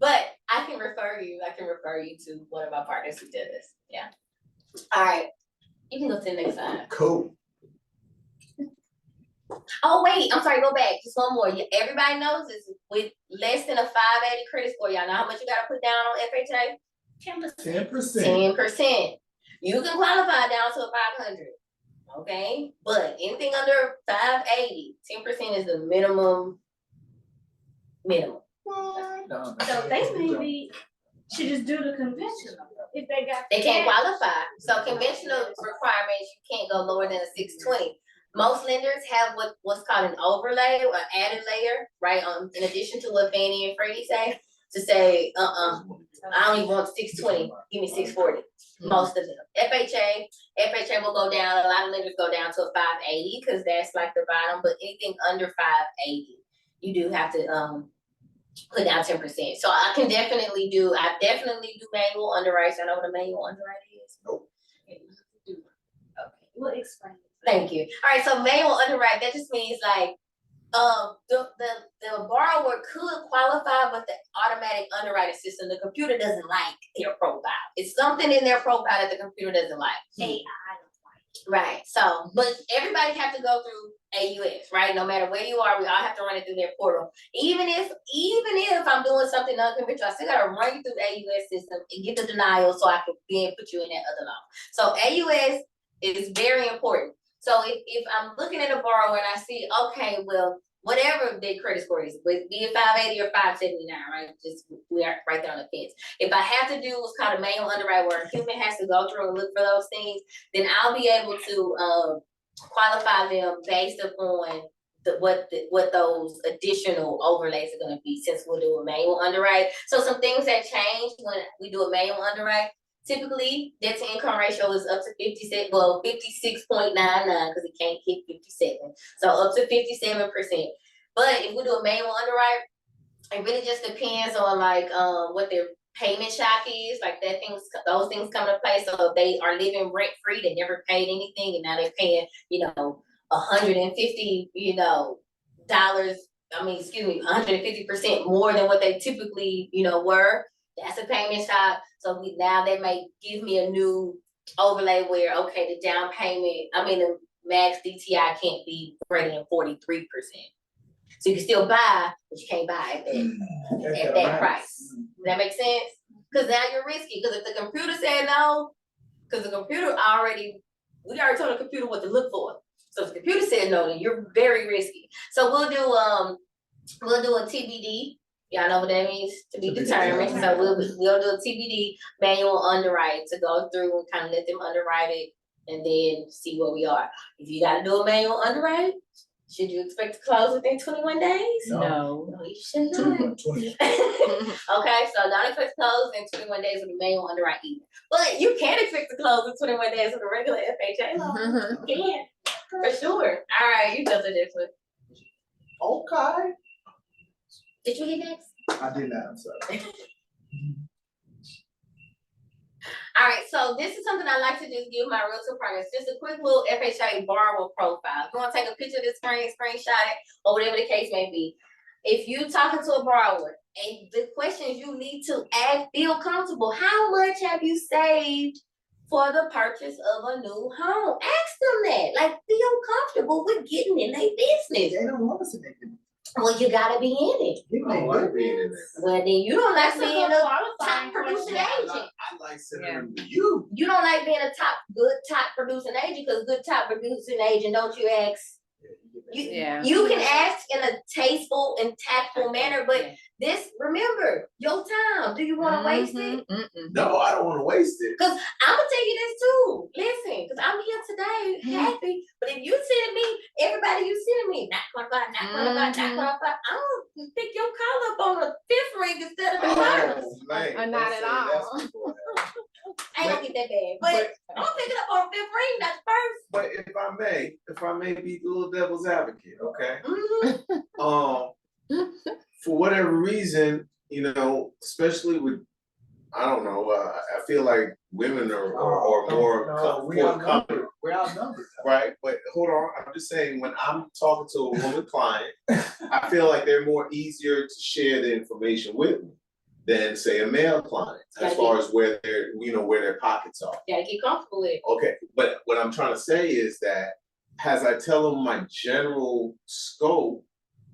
But I can refer you to one of my partners who did this, yeah. All right, you can go to the next slide. Cool. Oh wait, I'm sorry, go back, just one more. Everybody knows this, with less than a 580 credit score, y'all know how much you gotta put down on FHA? 10%. 10%. You can qualify down to a 500, okay? But anything under 580, 10% is the minimum. So they maybe should just do the conventional if they got. They can't qualify. So conventional requirements, you can't go lower than a 620. Most lenders have what's called an overlay or added layer, right? In addition to what Fannie and Freddie say, to say, I don't even want 620, give me 640. Most of them. FHA will go down. A lot of lenders go down to a 580 because that's like the bottom. But anything under 580, you do have to put down 10%. So I definitely do manual underwrites. I know what a manual underwrite is. Nope. Okay. We'll explain. Thank you. All right, so manual underwrite, that just means like the borrower could qualify, but the automatic underwriting system, the computer doesn't like their profile. It's something in their profile that the computer doesn't like. AI. Right. So, but everybody have to go through AUS, right? No matter where you are, we all have to run it through their portal. Even if I'm doing something unconventional, I still gotta run you through the AUS system and get the denial so I can then put you in that other loan. So AUS is very important. So if I'm looking at a borrower and I see, okay, well, whatever their credit score is, be it 580 or 579, right? Just we are right there on the fence. If I have to do what's called a manual underwrite where a human has to go through and look for those things, then I'll be able to qualify them based upon what those additional overlays are going to be, since we'll do a manual underwrite. So some things that change when we do a manual underwrite. Typically, debt to income ratio is up to 56.99 because it can't hit 57. So up to 57%. But if we do a manual underwrite, it really just depends on like what their payment shock is. Like those things come into play. So if they are living rent free, they never paid anything, and now they're paying, $150, dollars. 150% more than what they typically, were. That's a payment shock. So now they may give me a new overlay where, okay, the down payment, the max DTI can't be greater than 43%. So you can still buy, but you can't buy at that price. Does that make sense? Because now you're risky. Because if the computer said no, because the computer we already told the computer what to look for. So if the computer said no, then you're very risky. So we'll do a TBD. Y'all know what that means? To be To be determined. So determined. we'll do a TBD manual underwrite to go through and kind of let them underwrite it and then see where we are. If you gotta do a manual underwrite, should you expect to close within 21 days? No. No, you should not. 20. Okay, so don't expect to close in 21 days with a manual underwrite either. But you can expect to close in 21 days with a regular FHA loan. You can, for sure. All right, you just did this one. Okay. Did you hit next? I did not, I'm sorry. All right, so this is something I like to just give my realtor partners, just a quick little FHA borrower profile. If you want to take a picture of the screen, screenshot it, or whatever the case may be. If you talking to a borrower and the questions you need to ask, feel comfortable. How much have you saved for the purchase of a new home? Ask them that. Like, feel comfortable with getting in their business. They don't want us to make it. Well, you gotta be in it. People I don't ain't like good. being in there. Well, then you don't like That's a being good a qualifying top producing question. agent. I like sending Yeah. them to you. You don't like being a good top producing agent, because good top producing agent, don't you ask? Yeah. You can ask in a tasteful and tactful manner, but this, remember, your time. Do you want to waste it? No, I don't want to waste it. Cause I'm gonna tell you this too. Listen, cause I'm here today, happy. But if you send me, everybody you send me, not qualified, not qualified, not qualified, I'm gonna pick your collar up on the fifth ring instead of the first. Oh, man. Not don't at say all. that's before that. I ain't gonna get that bad, but I'm gonna pick it up on the fifth ring, not the first. But if I may be the little devil's advocate, okay? Mhm. For whatever reason, you know, especially with, I don't know, I feel like women are more we forthcoming, outnumbered. We're outnumbered. right? But hold on, I'm just saying, when I'm talking to a woman client, I feel like they're more easier to share the information with me than, say, a male client, as far as where their pockets are. Gotta get comfortable with it. Okay, but what I'm trying to say is that as I tell them my general scope,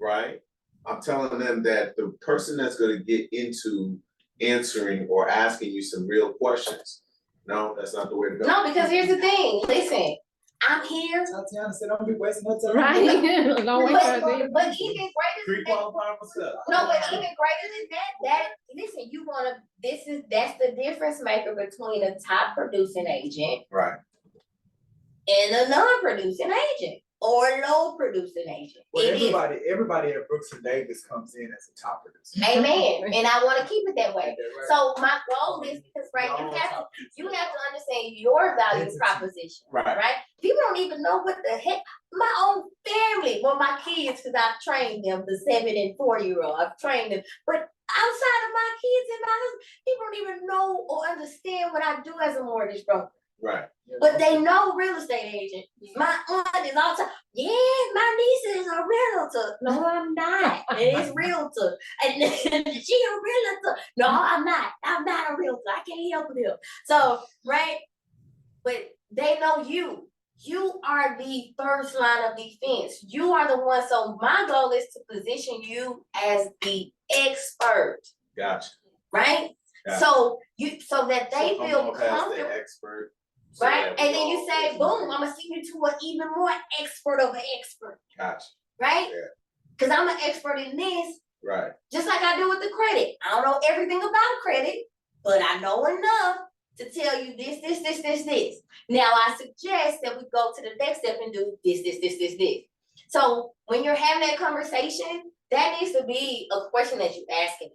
right? I'm telling them that the person that's gonna get into answering or asking you some real questions, no, that's not the way to go. No, because here's the thing. Listen, I'm here. Tatiana said, don't be wasting her time. Right? Don't wait for a But even greater than that. Pre-qualified myself. No, but even greater than that, listen, that's the difference maker between a top producing agent Right. and a non-producing agent or low producing agent. Well, It is. everybody at Brooks and Davis comes in as a top producer. Amen. And I want to keep it that way. Ain't that right? So my goal is, because you have to understand your value Entity. proposition, Right. right? People don't even know what the heck. My own family, well, my kids, because I've trained them, the 7 and 4-year-old, I've trained them. But outside of my kids and my husband, people don't even know or understand what I do as a mortgage broker. Right. But they know real estate agent. My aunt is all the time, yeah, my niece is a realtor. No, I'm not. It's realtor. And she a realtor. No, I'm not. I'm not a realtor. I can't help them. So, right? But they know you. You are the first line of defense. You are the one. So my goal is to position you as the expert, Gotcha. right? Gotcha. So that they So feel I'm gonna pass comfortable. the expert. So Right? that we And then you all say, get boom, it. I'm gonna send you to an even more expert of an expert, Gotcha. right? Yeah. Because I'm an expert in this, Right. just like I do with the credit. I don't know everything about credit, but I know enough to tell you this. Now I suggest that we go to the next step and do this. So when you're having that conversation, that needs to be a question that you asking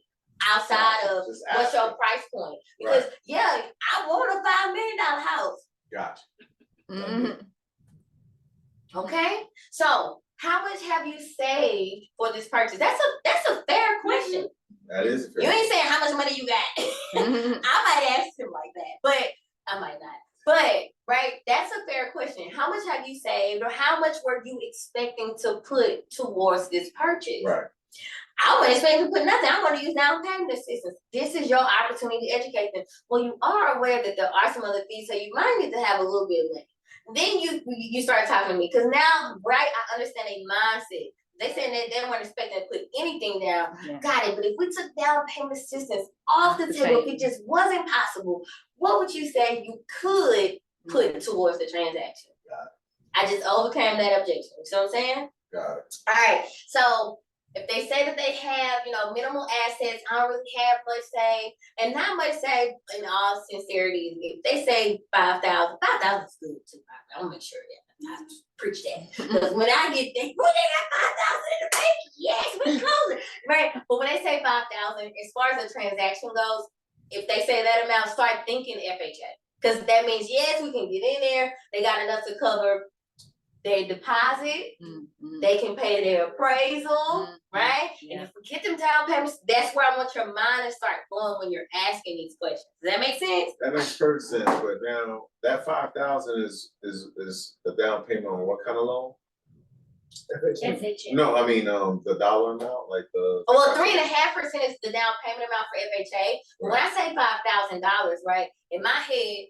outside of Just what's ask your it. price point. Because yeah, I want a $5 million house. Gotcha. Mhm. Okay, so how much have you saved for this purchase? That's a fair question. That is fair. You ain't saying how much money you got. Mhm. I might ask him like that, but I might not. But right, that's a fair question. How much have you saved, or how much were you expecting to put towards this purchase? Right. I wasn't expecting to put nothing. I want to use down payment assistance. This is your opportunity to educate them. Well, you are aware that there are some other fees, so you might need to have a little bit of money. Then you start talking to me, because now, right, I understand a mindset. They saying that they weren't expecting to put anything down. Yeah. Got it. But if we took down payment assistance off the table, if it just wasn't possible, what would you say you could put towards the transaction? Got it. I just overcame that objection. You see what I'm saying? Got it. All right. So If they say that they have, minimal assets, I don't really have much say, and not much say in all sincerity, if they say 5,000, 5,000 is good too. I'm gonna make sure that I preach that. Because when I get there, well, they got 5,000 in the bank, yes, we closing, right? But when they say 5,000, as far as the transaction goes, if they say that amount, start thinking FHA. Because that means, yes, we can get in there, they got enough to cover their deposit, they can pay their appraisal, right? Yeah. And if we get them down payments, that's where I want your mind to start going when you're asking these questions. Does that make sense? That makes perfect sense, but now that 5,000 is the down payment on what kind of loan? FHA. No, I mean, the dollar amount, like the. Well, 3.5% is the down payment amount for FHA. But when I say $5,000, right, in my head,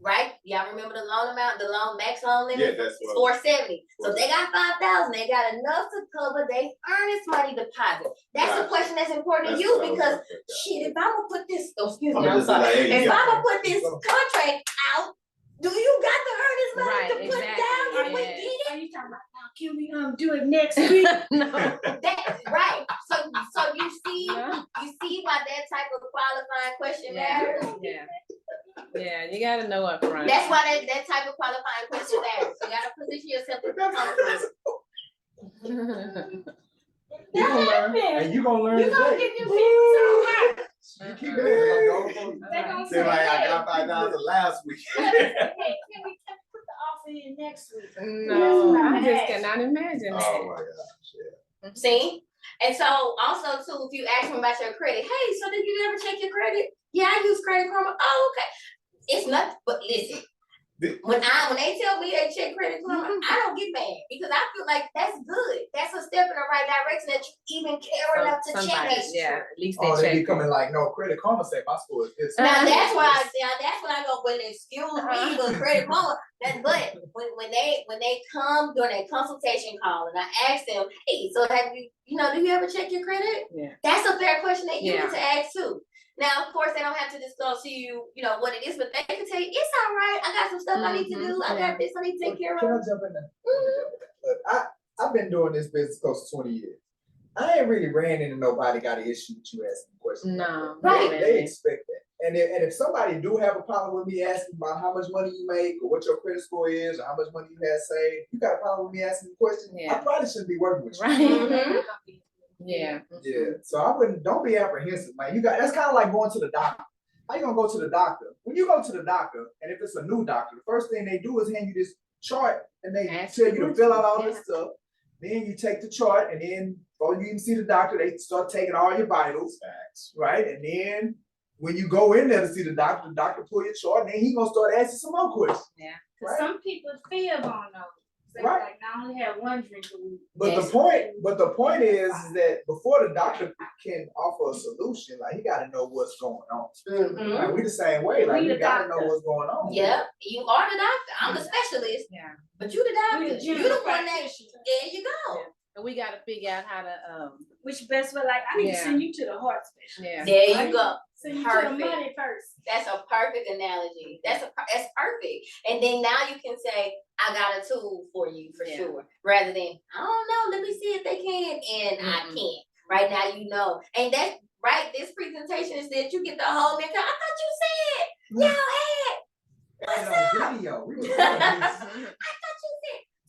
right, y'all remember the loan amount, the loan max loan limit? Yeah, that's It's what. 470. So if they got 5,000, they got enough to cover their earnest money deposit. That's the Gotcha. question that's important to That's you what I was because gonna pick up. shit, if I'm gonna put this, excuse me, I'ma I'm just be sorry. like, hey, If you I'm got- gonna put this contract out, do you got the earnest money Right, to put exactly, down if we yeah. get it? Are you talking about now? Can we do it next week? No. That's right. So you see, Yeah. you see why that type of qualifying question Yeah, matters. yeah. Yeah, you gotta know up front. That's why that type of qualifying question matters. You gotta position yourself to become You gonna learn, happens. and you gonna learn You gonna today. get them people so hurt. You keep it in. They gonna Say like, I hey, got 5,000 last week. hey, can we put the offer in next week? No, I That's just not cannot imagine Oh that. my gosh, See? And so also too, if you ask them about your credit, hey, so did you ever check your credit? Yeah, I use Credit Karma. Oh, okay. It's nothing, but listen. When they tell me they check Credit Karma, I don't get mad because I feel like that's good. That's a step in the right direction that you even care enough to check Somebody, that. yeah, at least Oh, they they be check. coming like, no, Credit Karma say my score is this. Now that's when I go, well, excuse me, but Credit Karma. But when they come during a consultation call and I ask them, hey, so have you, do you ever check your credit? Yeah. That's a fair question that you Yeah. need to ask too. Now, of course, they don't have to disclose to you, what it is, but they can tell you, it's all right. I got some stuff I need to do. I got this I need to take care Can I of. jump in there? Look, I've been doing this business close to 20 years. I ain't really ran into nobody got an issue with you asking questions. No, Right. They expect that. And if somebody do have a problem with me asking about how much money you make or what your credit score is or how much money you have saved, you got a problem with me asking the question, Yeah. I probably shouldn't be working with you. Right. Mhm. Yeah. Yeah. So I wouldn't, don't be apprehensive, man. That's kind of like going to the doctor. How you gonna go to the doctor? When you go to the doctor, and if it's a new doctor, the first thing they do is hand you this chart and they Ask tell you to fill out all questions, this stuff. Then you take the chart, and then before you even see the doctor, they start taking all your vitals, Facts. right? And then when you go in there to see the doctor pull your chart, and then he gonna start asking some more questions. Yeah. Right? Some people feel on those. They Right. like, I only have one drink a week. But Yes. the point is that before the doctor can offer a solution, like he gotta know what's going on. Mhm. Like we the same way, like We we the gotta know doctor. what's going on. Yeah, you are the doctor. I'm the specialist, Yeah. but you the doctor. We the You the general one that, practitioner. there you go. Yeah. And we gotta figure out how to, Which best way, like, I need to Yeah. send you to the heart specialist. yeah. There you Right? go. Send you to Perfect. the money first. That's a perfect analogy. That's perfect. And then now you can say, I got a tool for you for Yeah. sure. Rather than, I don't know, let me see if they can, and I can't. Right now you know. And that's right, this presentation is that you get the whole I thought you said y'all had. What's up? On video. We was I doing this. thought you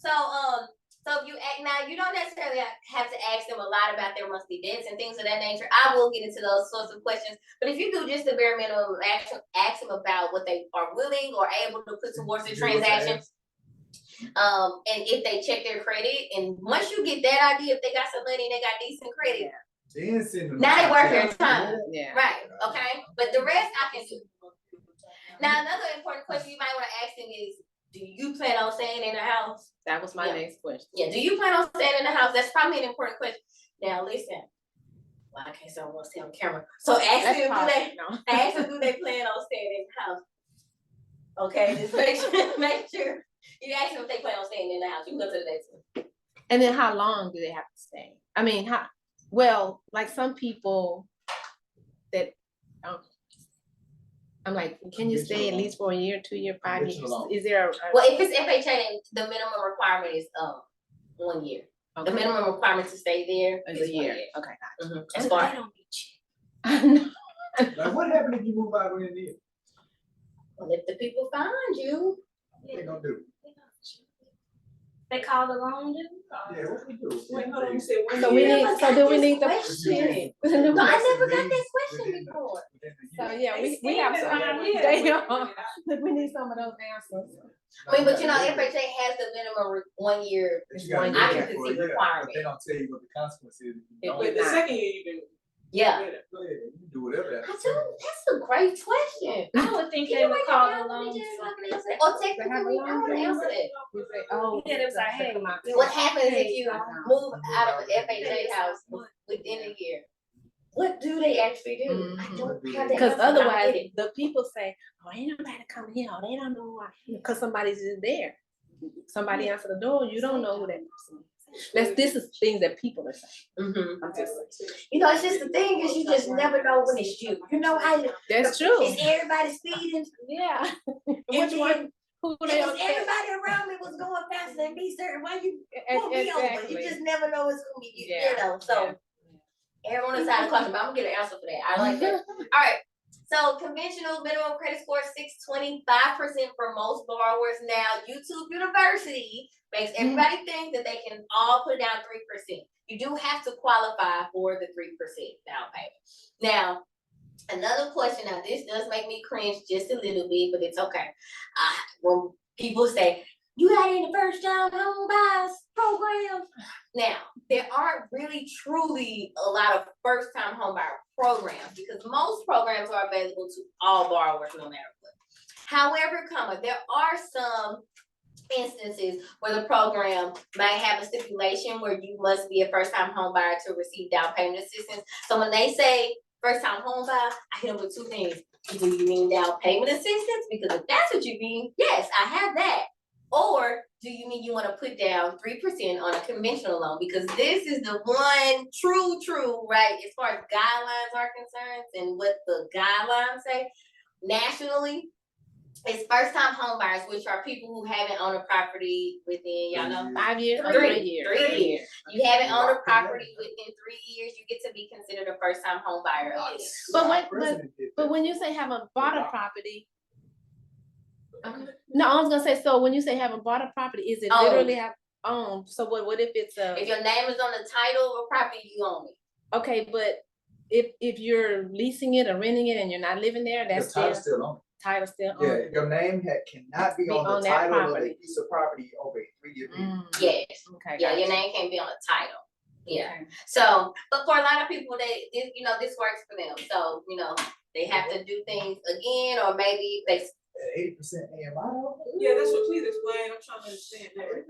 said. So if you act now, you don't necessarily have to ask them a lot about their monthly debts and things of that nature. I will get into those sorts of questions. But if you do just the bare minimum, ask them about what they are willing or able to put towards the transaction. And if they check their credit, and once you get that idea, if they got some money and they got decent credit, Then send them now they to worth the their time. Yeah. Right, okay? But the rest I can do. Now, another important question you might want to ask them is, do you plan on staying in the house? That was my Yeah. next question. Yeah, do you plan on staying in the house? That's probably an important question. Now, listen. Well, I can't say I want to stay on camera. So ask That's them, possible. No. ask them, do they plan on staying in the house? Okay, just make sure. You ask them if they plan on staying in the house. You can go to the next one. And then how long do they have to stay? I mean, like some people that, I'm like, can you stay at least for a year, 2 year, 5 years? Conditional loan. Is there Well, if it's FHA, then the minimum requirement is 1 year. The minimum requirement to stay there Is is a 1 year. year. Okay. Mhm. And As far they don't be cheap. I know. Like, what happened if you move out in there? well, if the people find you, What they gonna do? They call the loan due. Yeah, what we do? Wait, hold on, you said one So we year? need, so do we need the Question. shit. no, I never got Within this question the- before. within the So year. yeah, we have some. Look, we need some of those answers. I mean, but you know, FHA has the minimum 1 year But you gotta one do that year. for a occupancy year, requirement. But they don't tell you what the consequence is. If you If don't. you But the second year you can. Yeah. Go ahead, you can do whatever. I after don't, that. that's a great question. I would think Can they you would write call that the down for me, loan. Jen, so I can answer that? Or technically, I want to answer that. We say, oh. Yeah, they was like, hey, What happens if you Uh-huh. move out of an FHA house within a year? What do they actually do? I don't have the Because answer, but I'll otherwise, get it. the people say, oh, ain't nobody coming here, they don't know why, because somebody's just there. Somebody answer the door, you don't know who that person is. This is things that people are saying. Mhm. I'm just saying. You know, it's just the thing is you just never know when it's you. You know how That's true. is everybody speeding? Yeah. And Which then one, who they Because on catch? everybody around me was going faster than me, sir. Why you won't be over? Exactly. You just never know it's gonna be you, Yeah, you know. So everyone is out of question, but I'm gonna get an answer for that. I like that. All right. So conventional minimum credit score 620, 5% for most borrowers. Now, YouTube University makes everybody think that they can all put down 3%. You do have to qualify for the 3% down payment. Now, another question. Now, this does make me cringe just a little bit, but it's okay. When people say, you got any first time home buyers programs? Now, there aren't really truly a lot of first time home buyer programs because most programs are available to all borrowers no matter what. However, there are some instances where the program might have a stipulation where you must be a first time home buyer to receive down payment assistance. So when they say first time home buyer, I hit them with two things. Do you mean down payment assistance? Because if that's what you mean, yes, I have that. Or do you mean you want to put down 3% on a conventional loan? Because this is the one true, right? As far as guidelines are concerned and what the guidelines say nationally, it's first time home buyers, which are people who haven't owned a property within, y'all know, 5 years or 3 3 years? 3 years. You haven't owned a property within 3 years, you get to be considered a first time home buyer again. But Our wait, president did But that. when you say haven't bought a property, no, I was gonna say, so when you say haven't bought a property, is it Owned. literally have owned? So what if it's If your name is on the title of a property, you own it. okay, but if you're leasing it or renting it and you're not living there, The that's title still still on. title still Yeah, owned. your name cannot be Be on on the that title of property. a piece of property over a 3-year period. Yes, Okay. yeah, your gotcha. name can't be on the title. Yeah. Okay. So, but for a lot of people, this works for them. So, they have to do things again, or maybe they. 80% AMI. Yeah, that's what, please explain, I'm trying to understand that.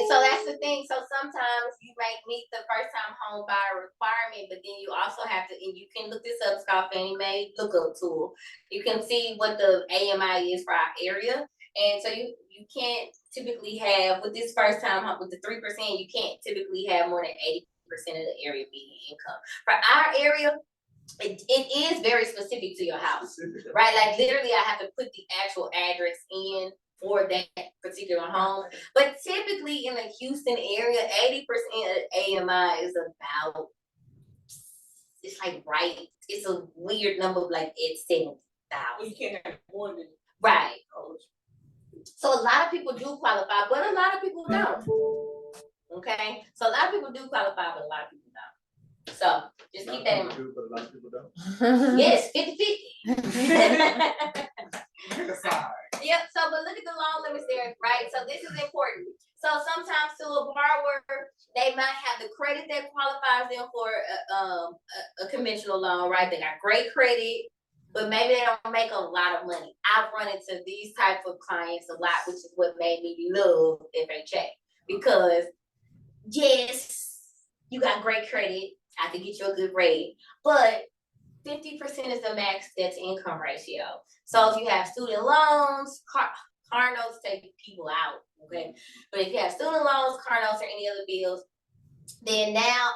So that's the thing. So sometimes you may meet the first time home buyer requirement, but then you also have to, and you can look this up, it's called Fannie Mae lookup tool. You can see what the AMI is for our area. And so you can't typically have, with this first time, with the 3%, you can't typically have more than 80% of the area median income. For our area, it is very specific to your house, right? Like literally I have to put the actual address in for that particular home. But typically in the Houston area, 80% of AMI is about, it's like it's a weird number, like it's 7,000. Well, you can't have more than. Right. So a lot of people do qualify, but a lot of people don't. Okay? So a lot of people do qualify, but a lot of people don't. So just keep that in mind. But a lot of people don't. Yes, 50-50. Pick a side. Yep, so but look at the loan limits there, right? So this is important. So sometimes to a borrower, they might have the credit that qualifies them for a conventional loan, right? They got great credit, but maybe they don't make a lot of money. I've run into these type of clients a lot, which is what made me love FHA. Because yes, you got great credit, I could get you a good rate, but 50% is the max debt to income ratio. So if you have student loans, car notes take people out, okay? But if you have student loans, car notes, or any other bills, then now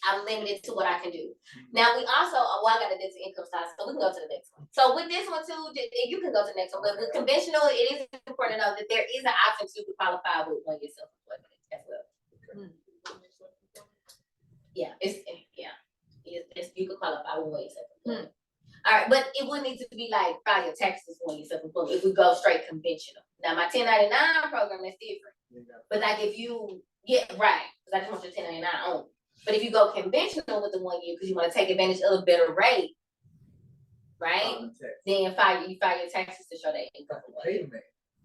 I'm limited to what I can do. Now we also, I got a debt to income side, so we can go to the next one. So with this one too, you can go to the next one, but with conventional, it is important to know that there is an option to qualify with 1 year self-employment as well. Right, but it would need to be like file your taxes when you're self-employed, if we go straight conventional. Now, my 1099 program, that's different. But like if you, yeah, right, because I just want your 1099 only. But if you go conventional with the 1 year, because you want to take advantage of a better rate, right? Then you file your taxes to show that income. Pay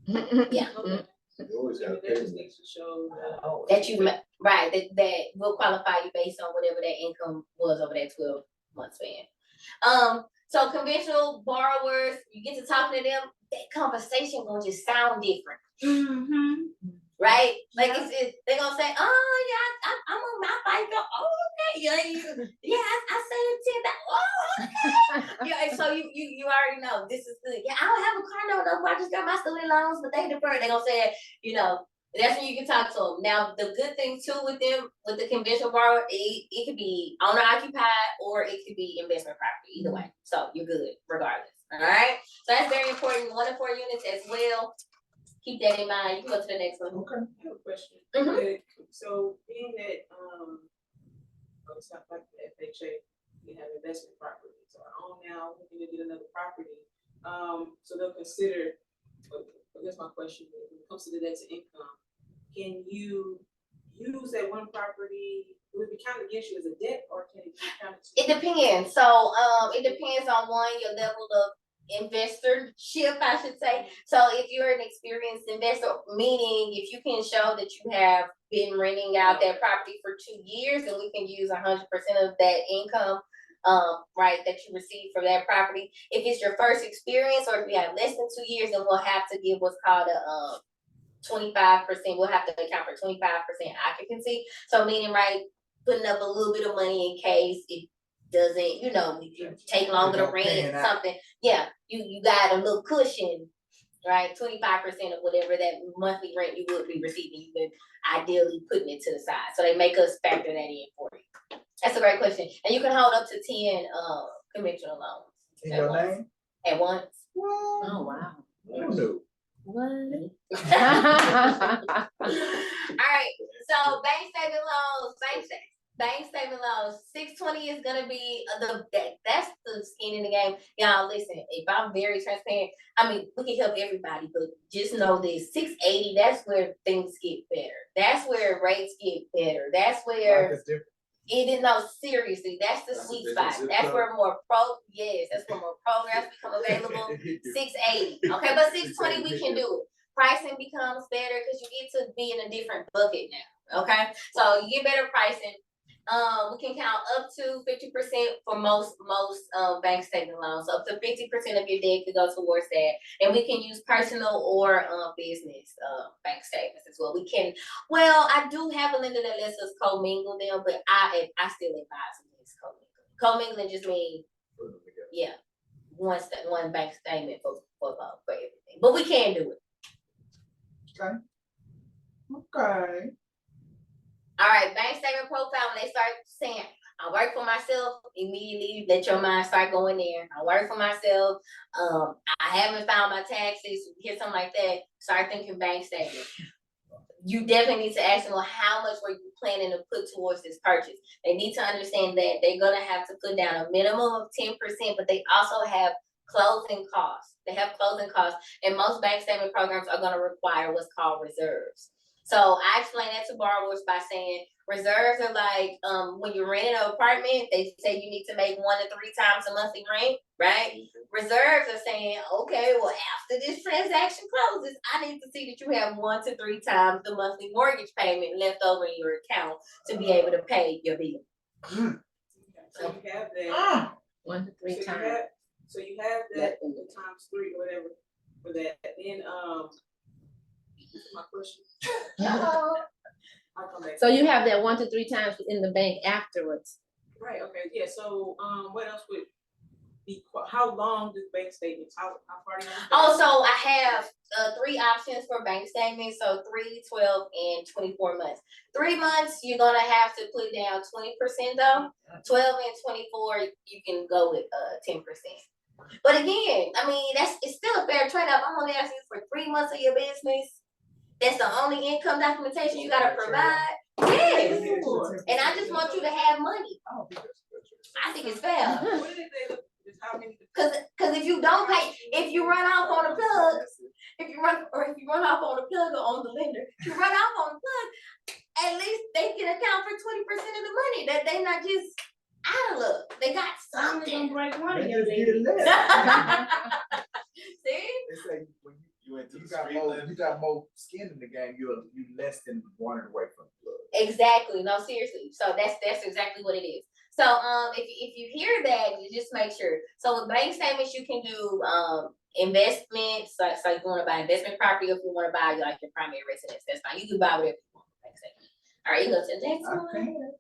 me. Yeah. Okay. You always Yeah, gotta but pay that just them. needs to show That you, right, that will qualify you based on whatever that income was over that 12-month span. So conventional borrowers, you get to talking to them, that conversation gonna just sound different. Mm-hmm. Right? Like Yeah. they're gonna say, oh yeah, I'm on my FICO. Oh, okay. Yeah, I saved 10. Oh, okay. Yeah, and so you already know this is good. Yeah, I don't have a car note though. I just got my student loans, but they deferred. They're gonna say, that's when you can talk to them. Now, the good thing too with them, with the conventional borrower, it could be owner occupied or it could be investment property, either way. So you're good regardless. All right. So that's very important. 1 to 4 units as well. Keep that in mind. You can go to the next one. Okay. I have a question. Mhm. So being that, it's not like the FHA, you have investment properties, so I own now, looking to get another property. So they'll consider, I guess my question is, when it comes to the debt to income, can you use that one property, will it be counted against you as a debt, or can it be counted? It depends. So it depends on your level of investorship, I should say. So if you're an experienced investor, meaning if you can show that you have been renting out that property for 2 years, and we can use 100% of that income, right, that you receive from that property. If it's your first experience, or if you have less than 2 years, then we'll have to give what's called a 25%. We'll have to account for 25% occupancy. So meaning, right, putting up a little bit of money in case it doesn't, if you take longer to rent something. Yeah, you got a little cushion, right? 25% of whatever that monthly rent you would be receiving, you've been ideally putting it to the side. So they make us factor that in for you. That's a great question. And you can hold up to 10 conventional loans. In your name? At once. Oh, wow. No. What? All right, so bank statement loans, bank statement loans, 620 is gonna be that's the skin in the game. Y'all listen, if I'm very transparent, I mean, we can help everybody, but just know this, 680, that's where things get better. That's where rates get better. That's where Life is different. seriously, that's the That's a sweet different spot. zip That's code. where that's where more programs become available. 680. Okay, but 620 we can do it. Pricing becomes better because you get to be in a different bucket now. Okay, so you get better pricing. We can count up to 50% for most bank statement loans. So up to 50% of your debt could go towards that, and we can use personal or business bank statements as well. I do have a lender that lets us commingle them, but I still advise against commingling. Commingling just means one bank statement for everything, but we can do it. Okay. All right, bank statement profile, when they start saying, I work for myself, immediately let your mind start going there. I work for myself. I haven't filed my taxes, hear something like that, start thinking bank statement. You definitely need to ask them, well, how much were you planning to put towards this purchase? They need to understand that they're gonna have to put down a minimum of 10%, but they also have closing costs. They have closing costs, and most bank statement programs are gonna require what's called reserves. So I explain that to borrowers by saying reserves are like when you're renting an apartment, they say you need to make 1 to 3 times a monthly rent, right? Reserves are saying, okay, well, after this transaction closes, I need to see that you have 1 to 3 times the monthly mortgage payment left over in your account to be able to pay your bill. So you have that. 1 to 3 times. So you have that times 3 or whatever for that. Then my question. I'll come back. So you have that 1 to 3 times in the bank afterwards. Right, okay, yeah, so, what else would be, how long do bank statements, how far do you? Oh, so I have 3 options for bank statements. So 3, 12, and 24 months. 3 months, you're gonna have to put down 20% though. 12 and 24, you can go with 10%. But again, I mean, it's still a fair trade-off. I'm only asking you for 3 months of your business. That's the only income documentation you gotta provide. Yes. And I just want you to have money. I think it's fair. What did they look, how many? Cause if you don't pay, if you run off on the plug, if you run off on the plug or on the lender, if you run off on the plug, at least they can account for 20% of the money that they not just out of luck. They got I'm gonna something. break one of They your just legs. get less. See? They say when You went to you the got street more, level. you got more skin in the game, you less than running away from the plug. Exactly. No, seriously. So that's exactly what it is. So if you hear that, you just make sure. So with bank statements, you can do investments. So if you want to buy investment property, if you want to buy like your primary residence, that's fine. You can buy whatever you want. Bank statement. All right, you go to the next Okay. one.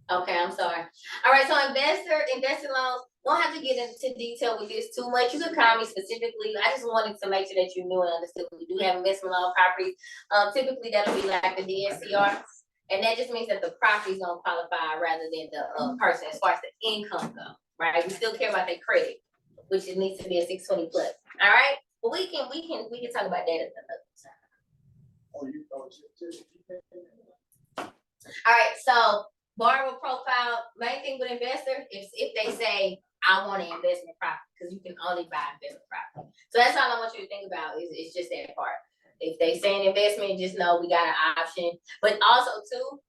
Okay, I'm sorry. All right, so investor loans. Won't have to get into detail with this too much. You can call me specifically. I just wanted to make sure that you knew and understood we do have investment loan properties. Typically that'll be like the DSCR, and that just means that the property's gonna qualify rather than the person as far as the income goes, right? We still care about their credit, which it needs to be a 620 plus. All right, but we can talk about that at another time. All right, so borrower profile, main thing with investor is if they say, I want an investment property, because you can only buy investment property. So that's all I want you to think about is just that part. If they say an investment, just know we got an option. But also too,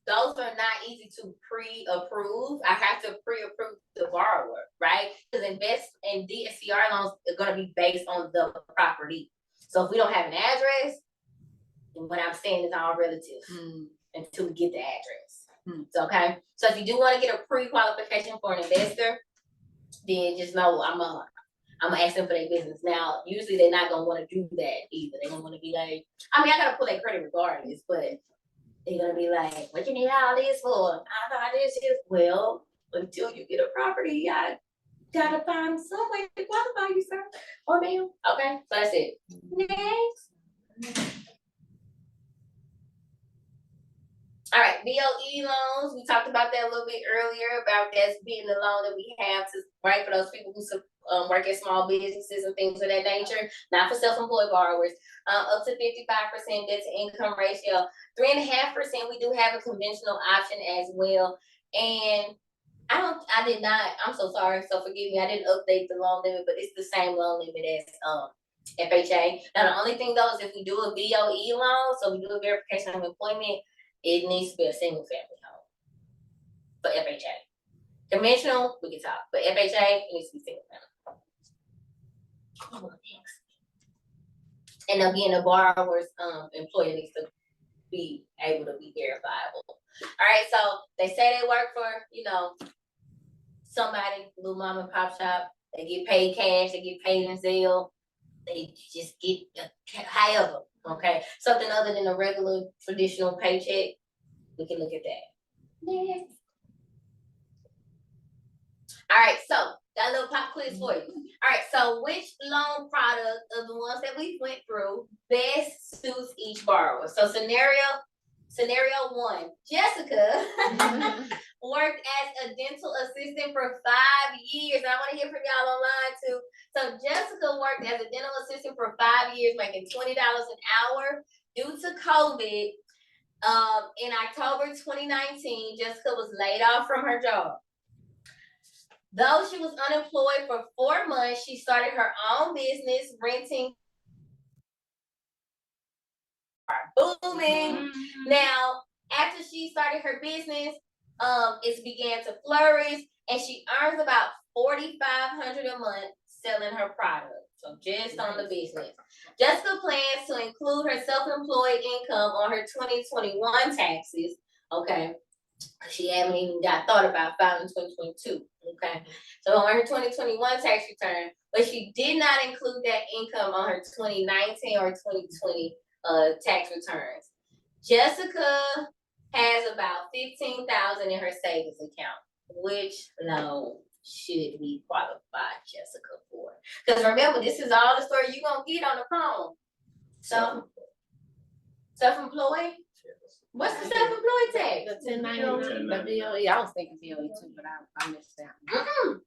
those are not easy to pre-approve. I have to pre-approve the borrower, right? Because invest and DSCR loans are gonna be based on the property. So if we don't have an address, then what I'm saying is all relative until we get the address. It's okay. So if you do want to get a pre-qualification for an investor, then just know I'm gonna ask them for their business. Now, usually they're not gonna want to do that either. They're gonna want to be like, I mean, I gotta pull their credit regardless, but they're gonna be like, what you need all this for? I thought this is well, until you get a property, I gotta find some way to qualify you, sir or ma'am. Okay, so that's it. Next. All right, BOE loans, we talked about that a little bit earlier, about that's being the loan that we have to, right, for those people who work at small businesses and things of that nature, not for self-employed borrowers. Up to 55% debt to income ratio, 3.5%, we do have a conventional option as well. And I'm so sorry, so forgive me, I didn't update the loan limit, but it's the same loan limit as FHA. Now, the only thing though is if we do a BOE loan, so we do a verification of employment, it needs to be a single family home for FHA. Conventional, we can talk, but FHA, it needs to be single family. And again, the borrower's employer needs to be able to be verifiable. All right, so they say they work for, somebody, little mom and pop shop. They get paid cash, they get paid in Zelle. They just get however, okay? Something other than a regular traditional paycheck, we can look at that. Next. All right, so got a little pop quiz for you. All right, so which loan product of the ones that we went through best suits each borrower? So scenario one, Jessica worked as a dental assistant for 5 years. And I want to hear from y'all online too. So Jessica worked as a dental assistant for 5 years, making $20 an hour. Due to COVID, in October 2019, Jessica was laid off from her job. Though she was unemployed for 4 months, she started her own business, renting. Booming. Now, after she started her business, it began to flourish, and she earns about $4,500 a month selling her product. So just on the business. Jessica plans to include her self-employed income on her 2021 taxes. Okay. She haven't even thought about filing 2022. Okay. So on her 2021 tax return, but she did not include that income on her 2019 or 2020 tax returns. Jessica has about $15,000 in her savings account, which loan should we qualify Jessica for? Because remember, this is all the story you're gonna get on the phone. So self-employed? What's the self-employed tax? The 1099, the BOE, I was thinking BOE too, but I missed that.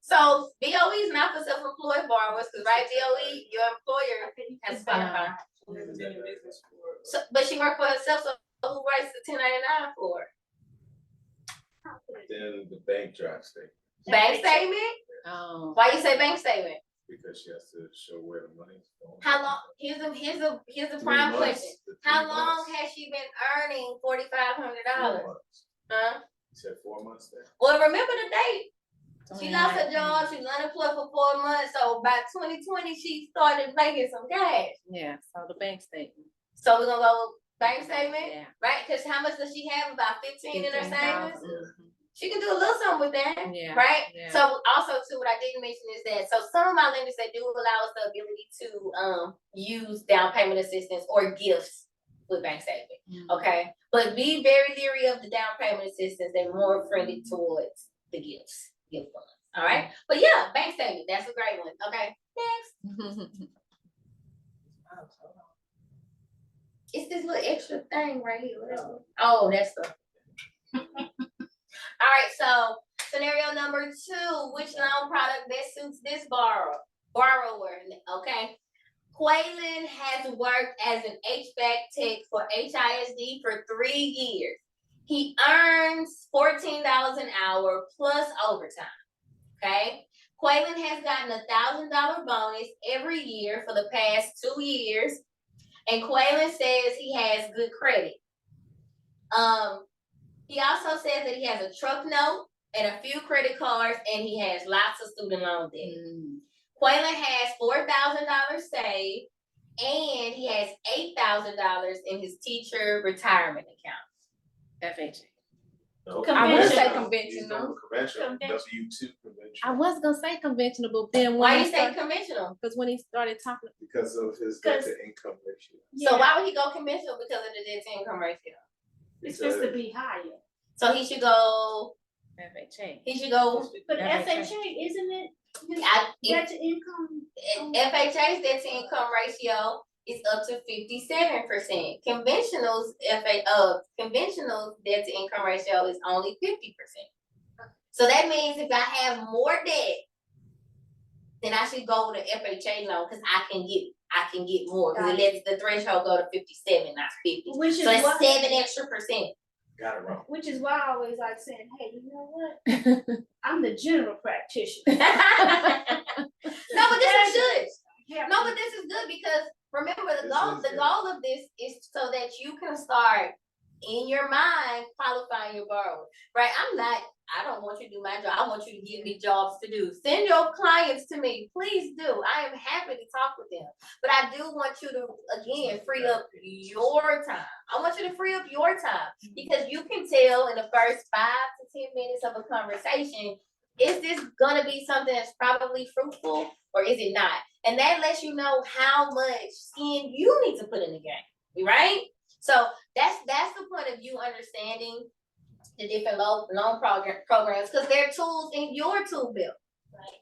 So BOE is not for self-employed borrowers, because right, BOE, your employer has qualified. But she worked for herself, so who writes the 1099 for? in the bank draft statement, Bank statement? Oh. Why you say bank statement? because she has to show where the money's going. How long, here's a 3 prime months, question. the 3 How long months. has she been earning $4,500? 4 months. Huh? You said 4 months there. Well, remember the date. She lost her job, she was unemployed for 4 months, so by 2020, she started making some cash. Yeah, so the bank statement. So we're gonna go bank statement, Yeah. right? Cause how much does she have? About 15 in her savings? 15,000. She can do a little something with that, Yeah, right? yeah. So also too, what I didn't mention is that, so some of my lenders, they do allow us the ability to use down payment assistance or gifts with bank statement, okay? But be very leery of the down payment assistance and more friendly towards the gifts, gift funds, all right? But yeah, bank statement, that's a great one, okay? Next. It's this little extra thing right here. What is it? Oh, that's the. All right, so scenario number 2, which loan product best suits this borrower? Okay. Quaylen has worked as an HVAC tech for HISD for 3 years. He earns $14 an hour plus overtime. Okay. Quaylen has gotten $1,000 bonus every year for the past 2 years. And Quaylen says he has good credit. He also says that he has a truck note and a few credit cards, and he has lots of student loan debt. Quaylen has $4,000 saved, and he has $8,000 in his teacher retirement account. FHA. No, I would say He's conventional. doing conventional, Conventional. W2 conventional. I was gonna say conventional, but then when Why he you say started, conventional? because when he started talking, Because of his debt to income ratio. So why would he go conventional? Because of the debt to income ratio. It's supposed to be higher. So he should go. FHA. He should go. But FHA. FHA, isn't it? If Debt to income. FHA's debt to income ratio is up to 57%. Conventional's debt to income ratio is only 50%. So that means if I have more debt, then I should go with an FHA loan because I can get more because it lets the threshold go to 57, not 50. Which is So it's what, 7 extra percent. Got it wrong. which is why I always like saying, hey, you know what? I'm the general practitioner. No, but this is good. Yeah. No, but this is good because remember the This goal. is The good. goal of this is so that you can start in your mind qualifying your borrower. Right? I don't want you to do my job. I want you to give me jobs to do. Send your clients to me. Please do. I am happy to talk with them. But I do want you to, again, free up your time. I want you to free up your time because you can tell in the first 5 to 10 minutes of a conversation, is this gonna be something that's probably fruitful or is it not? And that lets you know how much skin you need to put in the game, right? So that's the point of you understanding the different loan programs because they're tools in your tool belt.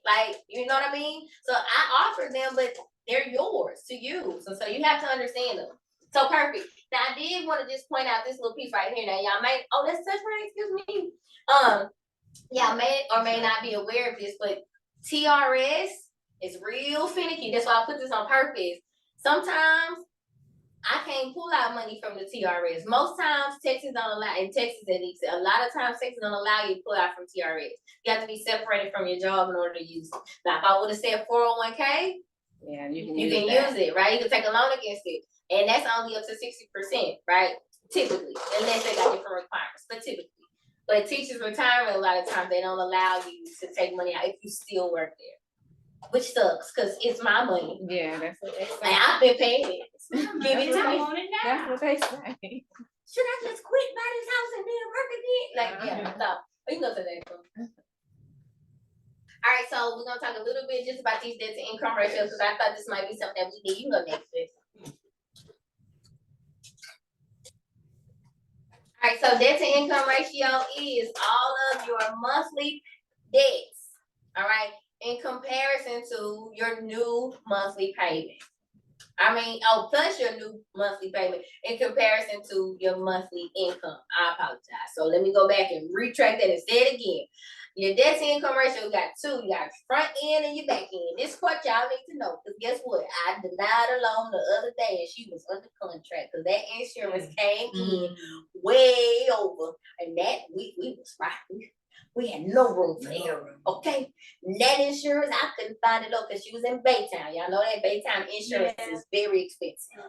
Like, you know what I mean? So I offer them, but they're yours to use. So you have to understand them. So perfect. Now I did want to just point out this little piece right here. Now y'all may, that's touch rate, excuse me. Y'all may or may not be aware of this, but TRS is real finicky. That's why I put this on purpose. Sometimes I can't pull out money from the TRS. Most times Texas don't allow, in Texas at least, a lot of times Texas don't allow you to pull out from TRS. You have to be separated from your job in order to use it. Now if I would have said 401k, Yeah, you can you use can that. use it, right? You can take a loan against it. And that's only up to 60%, right? Typically, unless they got different requirements, but typically. But teachers' retirement, a lot of times they don't allow you to take money out if you still work there, which sucks because it's my money. Yeah, that's what they say. And I've been paying it. Give it to I'm me. on it That's now. what they say. Should I just quit buy this house and then work again? Like, yeah, no. We can go to the next one. All right, so we're gonna talk a little bit just about these debt to income ratios because I thought this might be something that we need. You go next, sis. All right, so debt to income ratio is all of your monthly debts, all right, in comparison to your new monthly payment. Plus your new monthly payment in comparison to your monthly income. I apologize. So let me go back and retract that and say it again. Your debt to income ratio, you got 2. You got front end and your back end. This part y'all need to know because guess what? I denied a loan the other day and she was under contract because that insurance came in way over. And that we was right. We had no room for error, okay? Net insurance, I couldn't find it up because she was in Baytown. Y'all know that Baytown insurance is very expensive.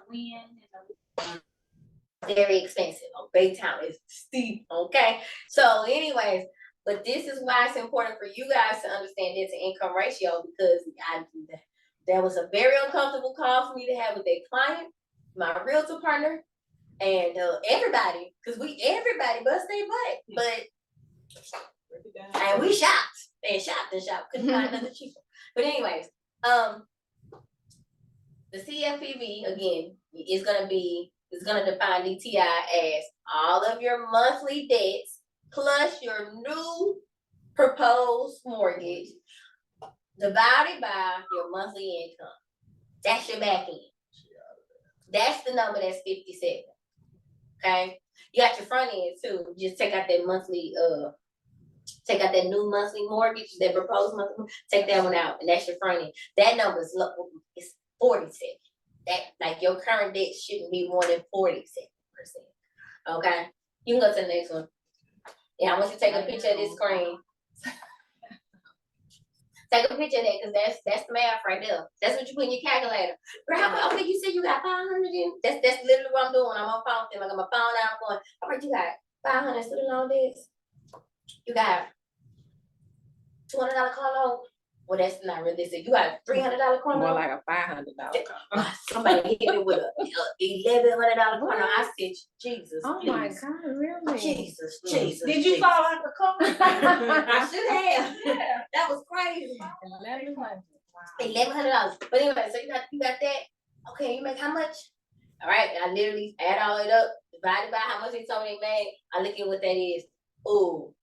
Very expensive. Oh, Baytown is steep, okay? So anyways, but this is why it's important for you guys to understand this income ratio, because that was a very uncomfortable call for me to have with a client, my realtor partner, and everybody, because everybody bust their butt, but and we shopped and shopped, couldn't find nothing cheaper. But anyways, the CFPB again is gonna define DTI as all of your monthly debts plus your new proposed mortgage divided by your monthly income. That's your back end. That's the number that's 57. Okay? You got your front end too. Just take out that monthly, take out that new monthly mortgage, that proposed monthly, take that one out, and that's your front end. That number is 47. That, like, your current debt shouldn't be more than 47%. Okay? You can go to the next one. Yeah, I want you to take a picture of this screen. Take a picture of that, because that's the math right there. That's what you put in your calculator. Okay, you said you got 500 in. That's literally what I'm doing. I'm on phone thing. I got my phone out. I'm going, all right, you got 500 student loan debts. You got $200 car loan. Well, that's not realistic. You got $300 car loan. More like a $500 car. Somebody hit me with a $1,100 car loan. I said, Jesus, Oh please. my God, really? Jesus. Did you fall out the car? I should have. Yeah. That was crazy. $1,100. Wow. $1,100. But anyway, so you got that. Okay, you make how much? All right, I literally add all it up, divided by how much they told me they made. I look at what that is. Ooh,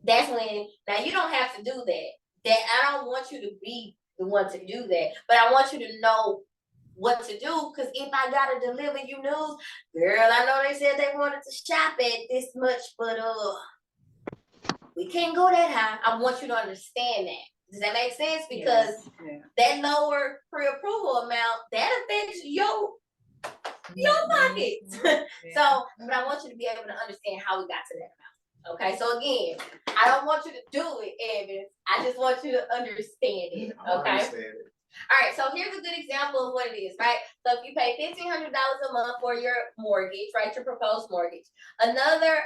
that's when. Now you don't have to do that. I don't want you to be the one to do that, but I want you to know what to do. Because if I gotta deliver you news, girl, I know they said they wanted to shop at this much, but we can't go that high. I want you to understand that. Does that make sense? Because that lower pre-approval amount, that affects your pockets. So, but I want you to be able to understand how we got to that amount. Okay, so again, I don't want you to do it, Evans. I just want you to understand it. Okay. All right, so here's a good example of what it is, right? So if you pay $1,500 a month for your mortgage, right, your proposed mortgage, another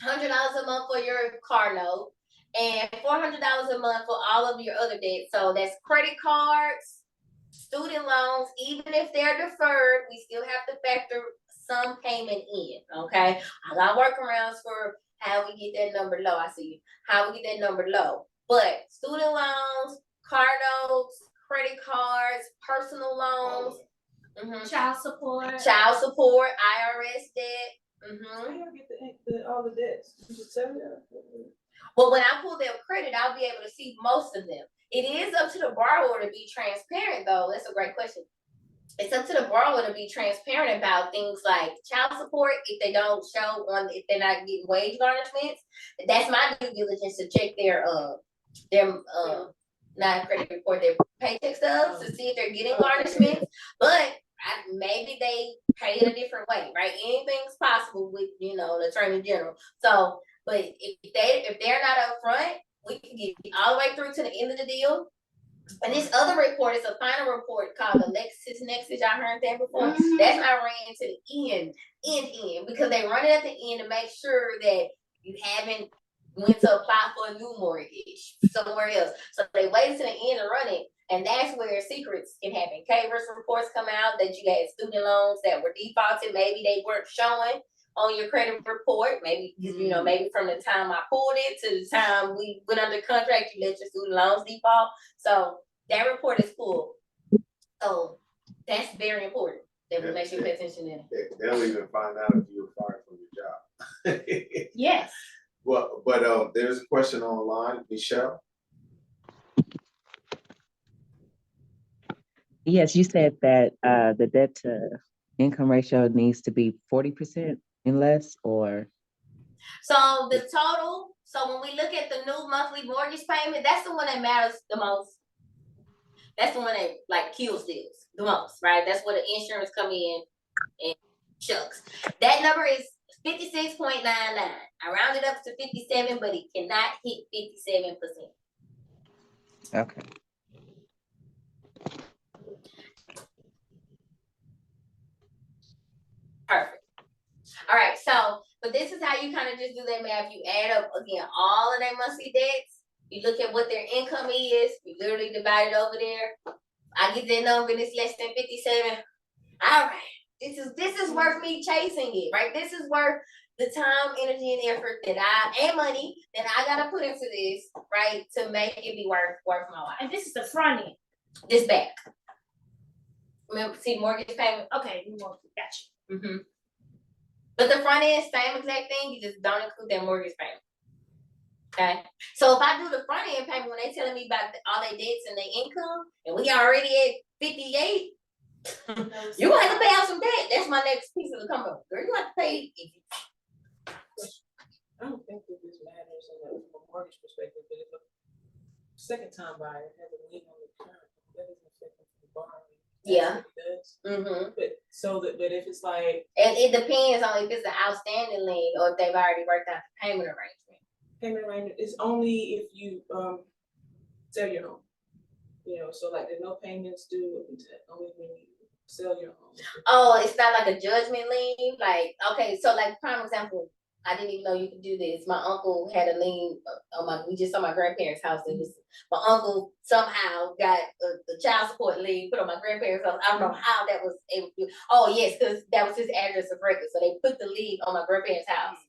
$100 a month for your car note, and $400 a month for all of your other debts. So that's credit cards, student loans. Even if they're deferred, we still have to factor some payment in. Okay, I got workarounds for how we get that number low. I see you. How we get that number low, but student loans, car notes, credit cards, personal loans, Child support, IRS debt. How you get all the debts? You just tell me that. Well, when I pull their credit, I'll be able to see most of them. It is up to the borrower to be transparent, though. That's a great question. It's up to the borrower to be transparent about things like child support. If they don't show if they're not getting wage garnishments, that's my due diligence to check their not credit report, their paycheck stubs to see if they're getting garnishments. But maybe they pay it a different way, right? Anything's possible with the attorney general. So, but if they're not upfront, we can get all the way through to the end of the deal. And this other report is a final report called the LexisNexis. Y'all heard that before? That's not ran to the end, because they run it at the end to make sure that you haven't went to apply for a new mortgage somewhere else. So they wait to the end to run it. And that's where secrets can happen. K-verse reports come out that you had student loans that were defaulted. Maybe they weren't showing on your credit report. Maybe, maybe from the time I pulled it to the time we went under contract, you let your student loans default. So that report is full. So that's very important that we make sure you pay attention to that. They'll even find out if you were fired from your job. yes. Well, but there's a question online, Michelle. Yes, you said that the debt to income ratio needs to be 40% and less, or? So the total, so when we look at the new monthly mortgage payment, that's the one that matters the most. That's the one that kills deals the most, right? That's where the insurance come in and shucks. That number is 56.99. I rounded up to 57, but it cannot hit 57%. Okay. Perfect. All right, so, but this is how you kind of just do that math. You add up, again, all of their monthly debts. You look at what their income is. You literally divide it over there. I get that number and it's less than 57. All right, this is worth me chasing it, right? This is worth the time, energy, and effort and money that I gotta put into this, right, to make it be worth my while. And this is the front end. This back. Remember, see mortgage payment? Okay, gotcha. Mm-hmm. But the front end, same exact thing, you just don't include that mortgage payment. Okay, so if I do the front end payment when they telling me about all their debts and their income, and we already at 58, you gonna have to pay out some debt. That's my next piece of the come up. Girl, you have to pay. I don't think that this matters from a mortgage perspective, but if a second time buyer has a lien on the current, that doesn't affect them from borrowing. Yeah. It does. Mm-hmm. But if it's like. And it depends on if it's an outstanding lien or if they've already worked out the payment arrangement. Payment arrangement is only if you sell your home. You know, so like there's no payments due only when you sell your home. Oh, it's not like a judgment lien? Like, okay, so like prime example, I didn't even know you could do this. My uncle had a lien on we just saw my grandparents' house. It was, my uncle somehow got the child support lien put on my grandparents' house. I don't know how that was able to do. Oh yes, because that was his address of record. So they put the lien on my grandparents' house.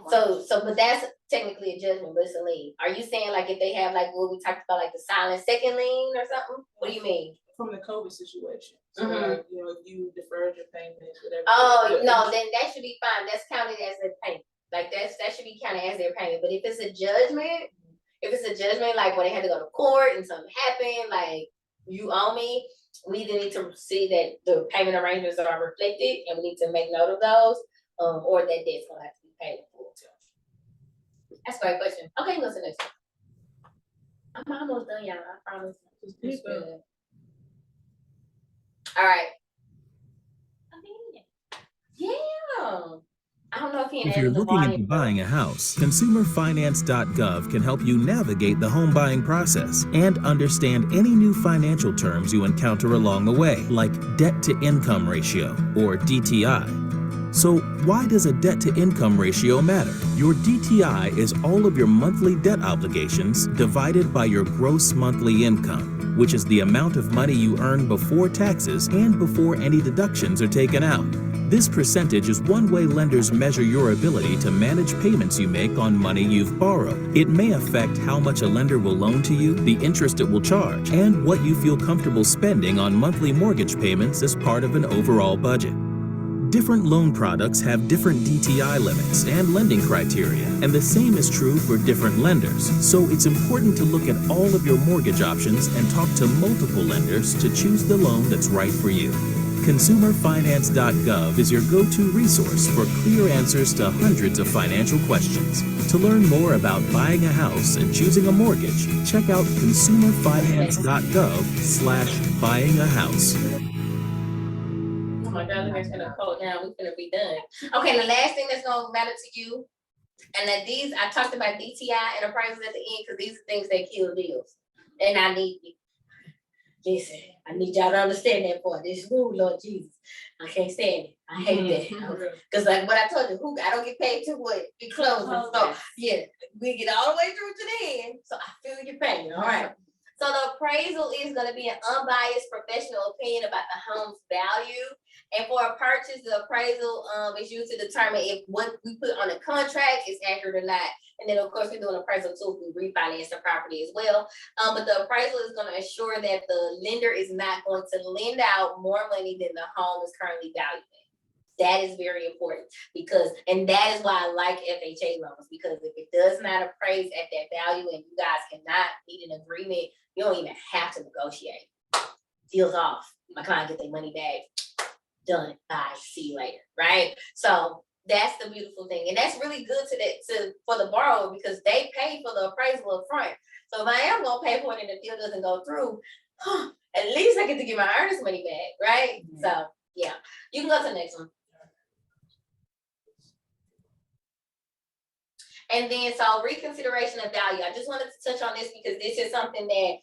But that's technically a judgment, but it's a lien. Are you saying like if they have like what we talked about, like the silent second lien or something? What do you mean? From the COVID situation. So like, you know, if you deferred your payments, whatever. Oh no, then that should be fine. That's counted as their payment. Like that should be counted as their payment. But if it's a judgment, like when they had to go to court and something happened, like you owe me, we either need to see that the payment arrangements are reflected and we need to make note of those, or that debt's gonna have to be paid in full. That's a great question. Okay, listen to this. I'm almost done, y'all. I promise. It's good. All right. Yeah. I don't know if If you're looking into buying a house, consumerfinance.gov can help you navigate the home buying process and understand any new financial terms you encounter along the way, like debt to income ratio or DTI. So why does a debt to income ratio matter? Your DTI is all of your monthly debt obligations divided by your gross monthly income, which is the amount of money you earn before taxes and before any deductions are taken out. This percentage is one way lenders measure your ability to manage payments you make on money you've borrowed. It may affect how much a lender will loan to you, the interest it will charge, and what you feel comfortable spending on monthly mortgage payments as part of an overall budget. Different loan products have different DTI limits and lending criteria, and the same is true for different lenders. So it's important to look at all of your mortgage options and talk to multiple lenders to choose the loan that's right for you. Consumerfinance.gov is your go-to resource for clear answers to hundreds of financial questions. To learn more about buying a house and choosing a mortgage, check out consumerfinance.gov/buyingahouse. Oh my God, we're gonna call down. We're gonna be done. Okay, the last thing that's gonna matter to you, and that these I talked about DTI and appraisals at the end because these are things that kill deals, and I need y'all to understand that part. This rule, Lord Jesus, I can't stand it. I hate that because like what I told you, I don't get paid till what be closing. So yeah, we get all the way through to the end, so I feel your pain. All right. So the appraisal is going to be an unbiased professional opinion about the home's value. And for a purchase, the appraisal is used to determine if what we put on the contract is accurate or not. And then, of course, we do an appraisal too if we refinance the property as well. But the appraisal is going to ensure that the lender is not going to lend out more money than the home is currently valued at. That is very important and that is why I like FHA loans, because if it does not appraise at that value and you guys cannot meet an agreement, you don't even have to negotiate. Deals off. My client get their money back. Done. Bye. See you later. Right? So that's the beautiful thing. And that's really good for the borrower because they pay for the appraisal up front. So if I am gonna pay for it and the deal doesn't go through, at least I get to get my earnest money back, right? Mm-hmm. So yeah. You can go to the next one. And then, so reconsideration of value. I just wanted to touch on this because this is something that,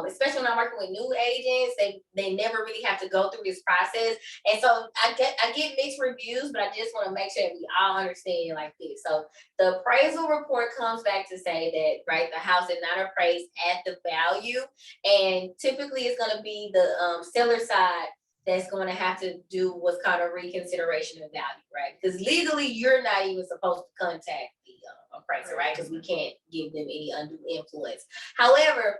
especially when I'm working with new agents, they never really have to go through this process. And so I get mixed reviews, but I just want to make sure that we all understand like this. So the appraisal report comes back to say that, right, the house is not appraised at the value, and typically it's going to be the seller side that's going to have to do what's called a reconsideration of value, right? Because legally, you're not even supposed to contact the appraiser, right? Because we can't give them any undue influence. However,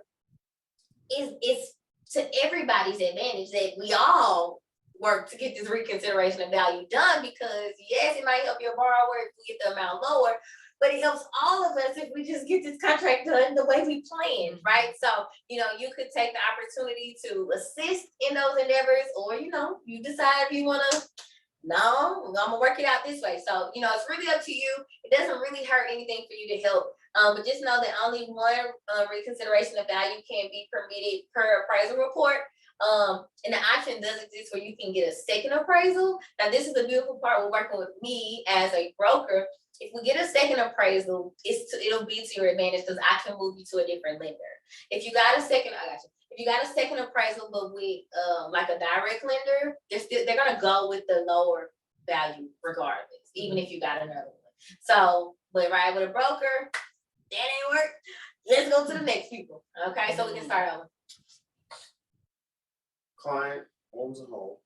it's to everybody's advantage that we all work to get this reconsideration of value done, because yes, it might help your borrower if we get the amount lower, but it helps all of us if we just get this contract done the way we planned, right? So, you could take the opportunity to assist in those endeavors, or, you decide if you want to, no, I'm gonna work it out this way. So, it's really up to you. It doesn't really hurt anything for you to help. But just know that only one reconsideration of value can be permitted per appraisal report. And the option does exist where you can get a second appraisal. Now, this is the beautiful part with working with me as a broker. If we get a second appraisal, it'll be to your advantage because I can move you to a different lender. If you got a second, I got you. If you got a second appraisal, but with like a direct lender, they're gonna go with the lower value regardless, even if you got another one. So, but right with a broker, that ain't work. Let's go to the next people. Okay, so we can start over. Client owns a home,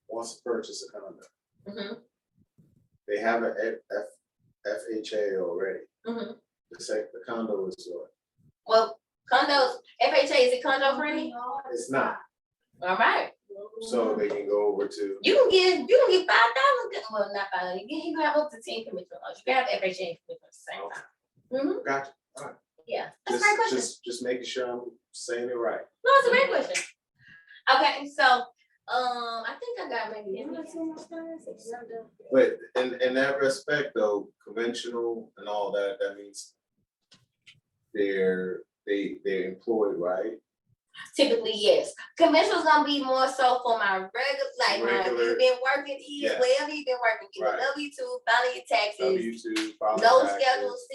wants to purchase a condo. They have an FHA already. The condo is what? Well, condos, FHA, is it condo friendly? It's not. All right. So they can go over to. You can get $5,000. Well, not $5,000. You can have up to 10 commission loans. You can have FHA and commission at the same time. Gotcha. All right. Yeah, that's a great question. Just making sure I'm saying it right. No, it's a great question. Okay, so I think I got maybe one or two more slides. But in that respect, though, conventional and all that, that means they're employed, right? Typically, yes. Conventional is gonna be more so for my regular, you've been working here, wherever you've been working, get a W-2, filing your taxes. W-2, filing no taxes. Schedule C.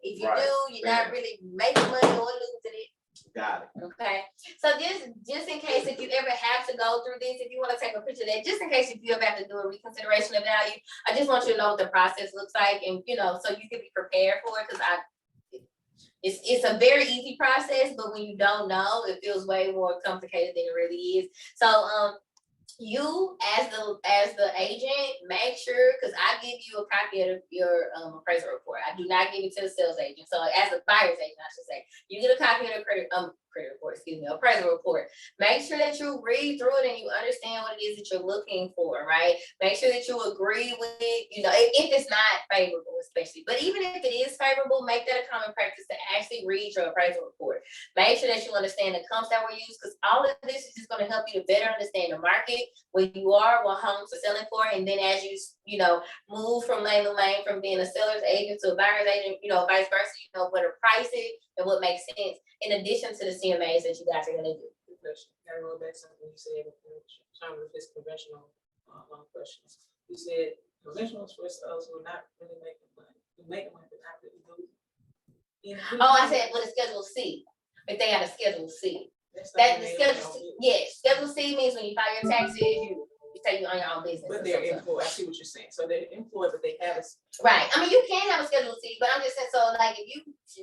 If you do, you're not really making money or losing it. Got it. Okay. So just in case if you ever have to go through this, if you want to take a picture of that, just in case if you ever have to do a reconsideration of value, I just want you to know what the process looks like, and so you can be prepared for it, because it's a very easy process, but when you don't know, it feels way more complicated than it really is. So you as the agent, make sure, because I give you a copy of your appraisal report. I do not give it to the sales agent. So as a buyer's agent, I should say, you get a copy of the credit report, appraisal report. Make sure that you read through it and you understand what it is that you're looking for, right? Make sure that you agree with it, if it's not favorable, especially. But even if it is favorable, make that a common practice to actually read your appraisal report. Make sure that you understand the comps that were used, because all of this is just going to help you to better understand the market, where you are, what homes are selling for, and then as you move from lane to lane, from being a seller's agent to a buyer's agent, vice versa, what to price it and what makes sense, in addition to the CMAs that you guys are gonna do. Good question. I roll back something you said, trying to fix conventional long questions. You said conventional for us will not really make money. We make money, but not really losing. Oh, I said with a Schedule C. If they had a Schedule C. That the Schedule C, yes. Schedule C means when you file your taxes, you say you own your own business. But they're employed. I see what you're saying. So they're employed, but they have a. Right. I mean, you can have a Schedule C, but I'm just saying, so like if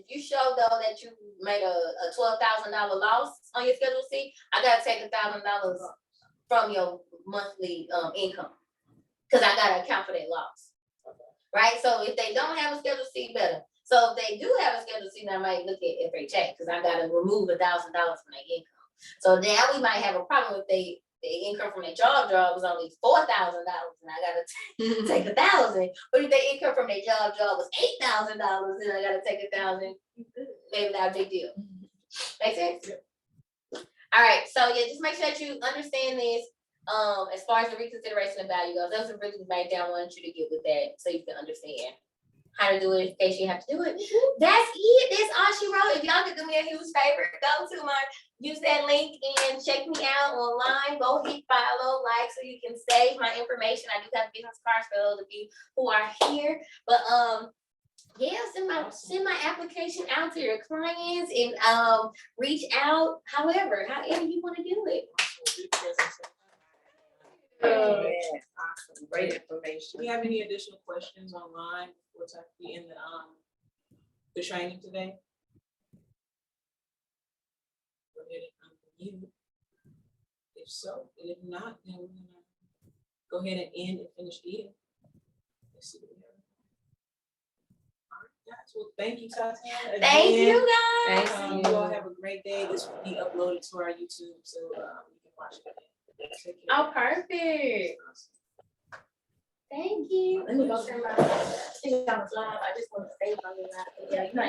you show though that you made a $12,000 loss on your Schedule C, I gotta take $1,000 from your monthly income, because I gotta account for that loss. Right. So if they don't have a Schedule C, better. So if they do have a Schedule C, then I might look at FHA, because I gotta remove $1,000 from their income. So now we might have a problem if the income from their job was only $4,000, and I gotta take $1,000. But if their income from their job was $8,000, then I gotta take $1,000. Maybe not a big deal. Make sense? Yeah. All right. So yeah, just make sure that you understand this. As far as the reconsideration of value goes, that's a really the main thing I want you to get with that, so you can understand how to do it in case you have to do it. That's it. That's all she wrote. If y'all could do me a huge favor, go to use that link and check me out online. Go hit follow, like, so you can save my information. I do have business cards for those of you who are here. But Yeah, send my application out to your clients and reach out however you want to do it. Awesome, great information. Do we have any additional questions online before we end the training today? Go ahead and unmute. If so, and if not, then we're gonna go ahead and end and finish eating. Let's see what we have. All right, guys. Well, thank you, Tatiana. Thank again. you guys. Thank You all have a great day. This will be uploaded to our YouTube, so you can watch it again. Take care. Oh, perfect. Thank you. Let me go turn my thing on live. I just want to say something. Yeah, you know.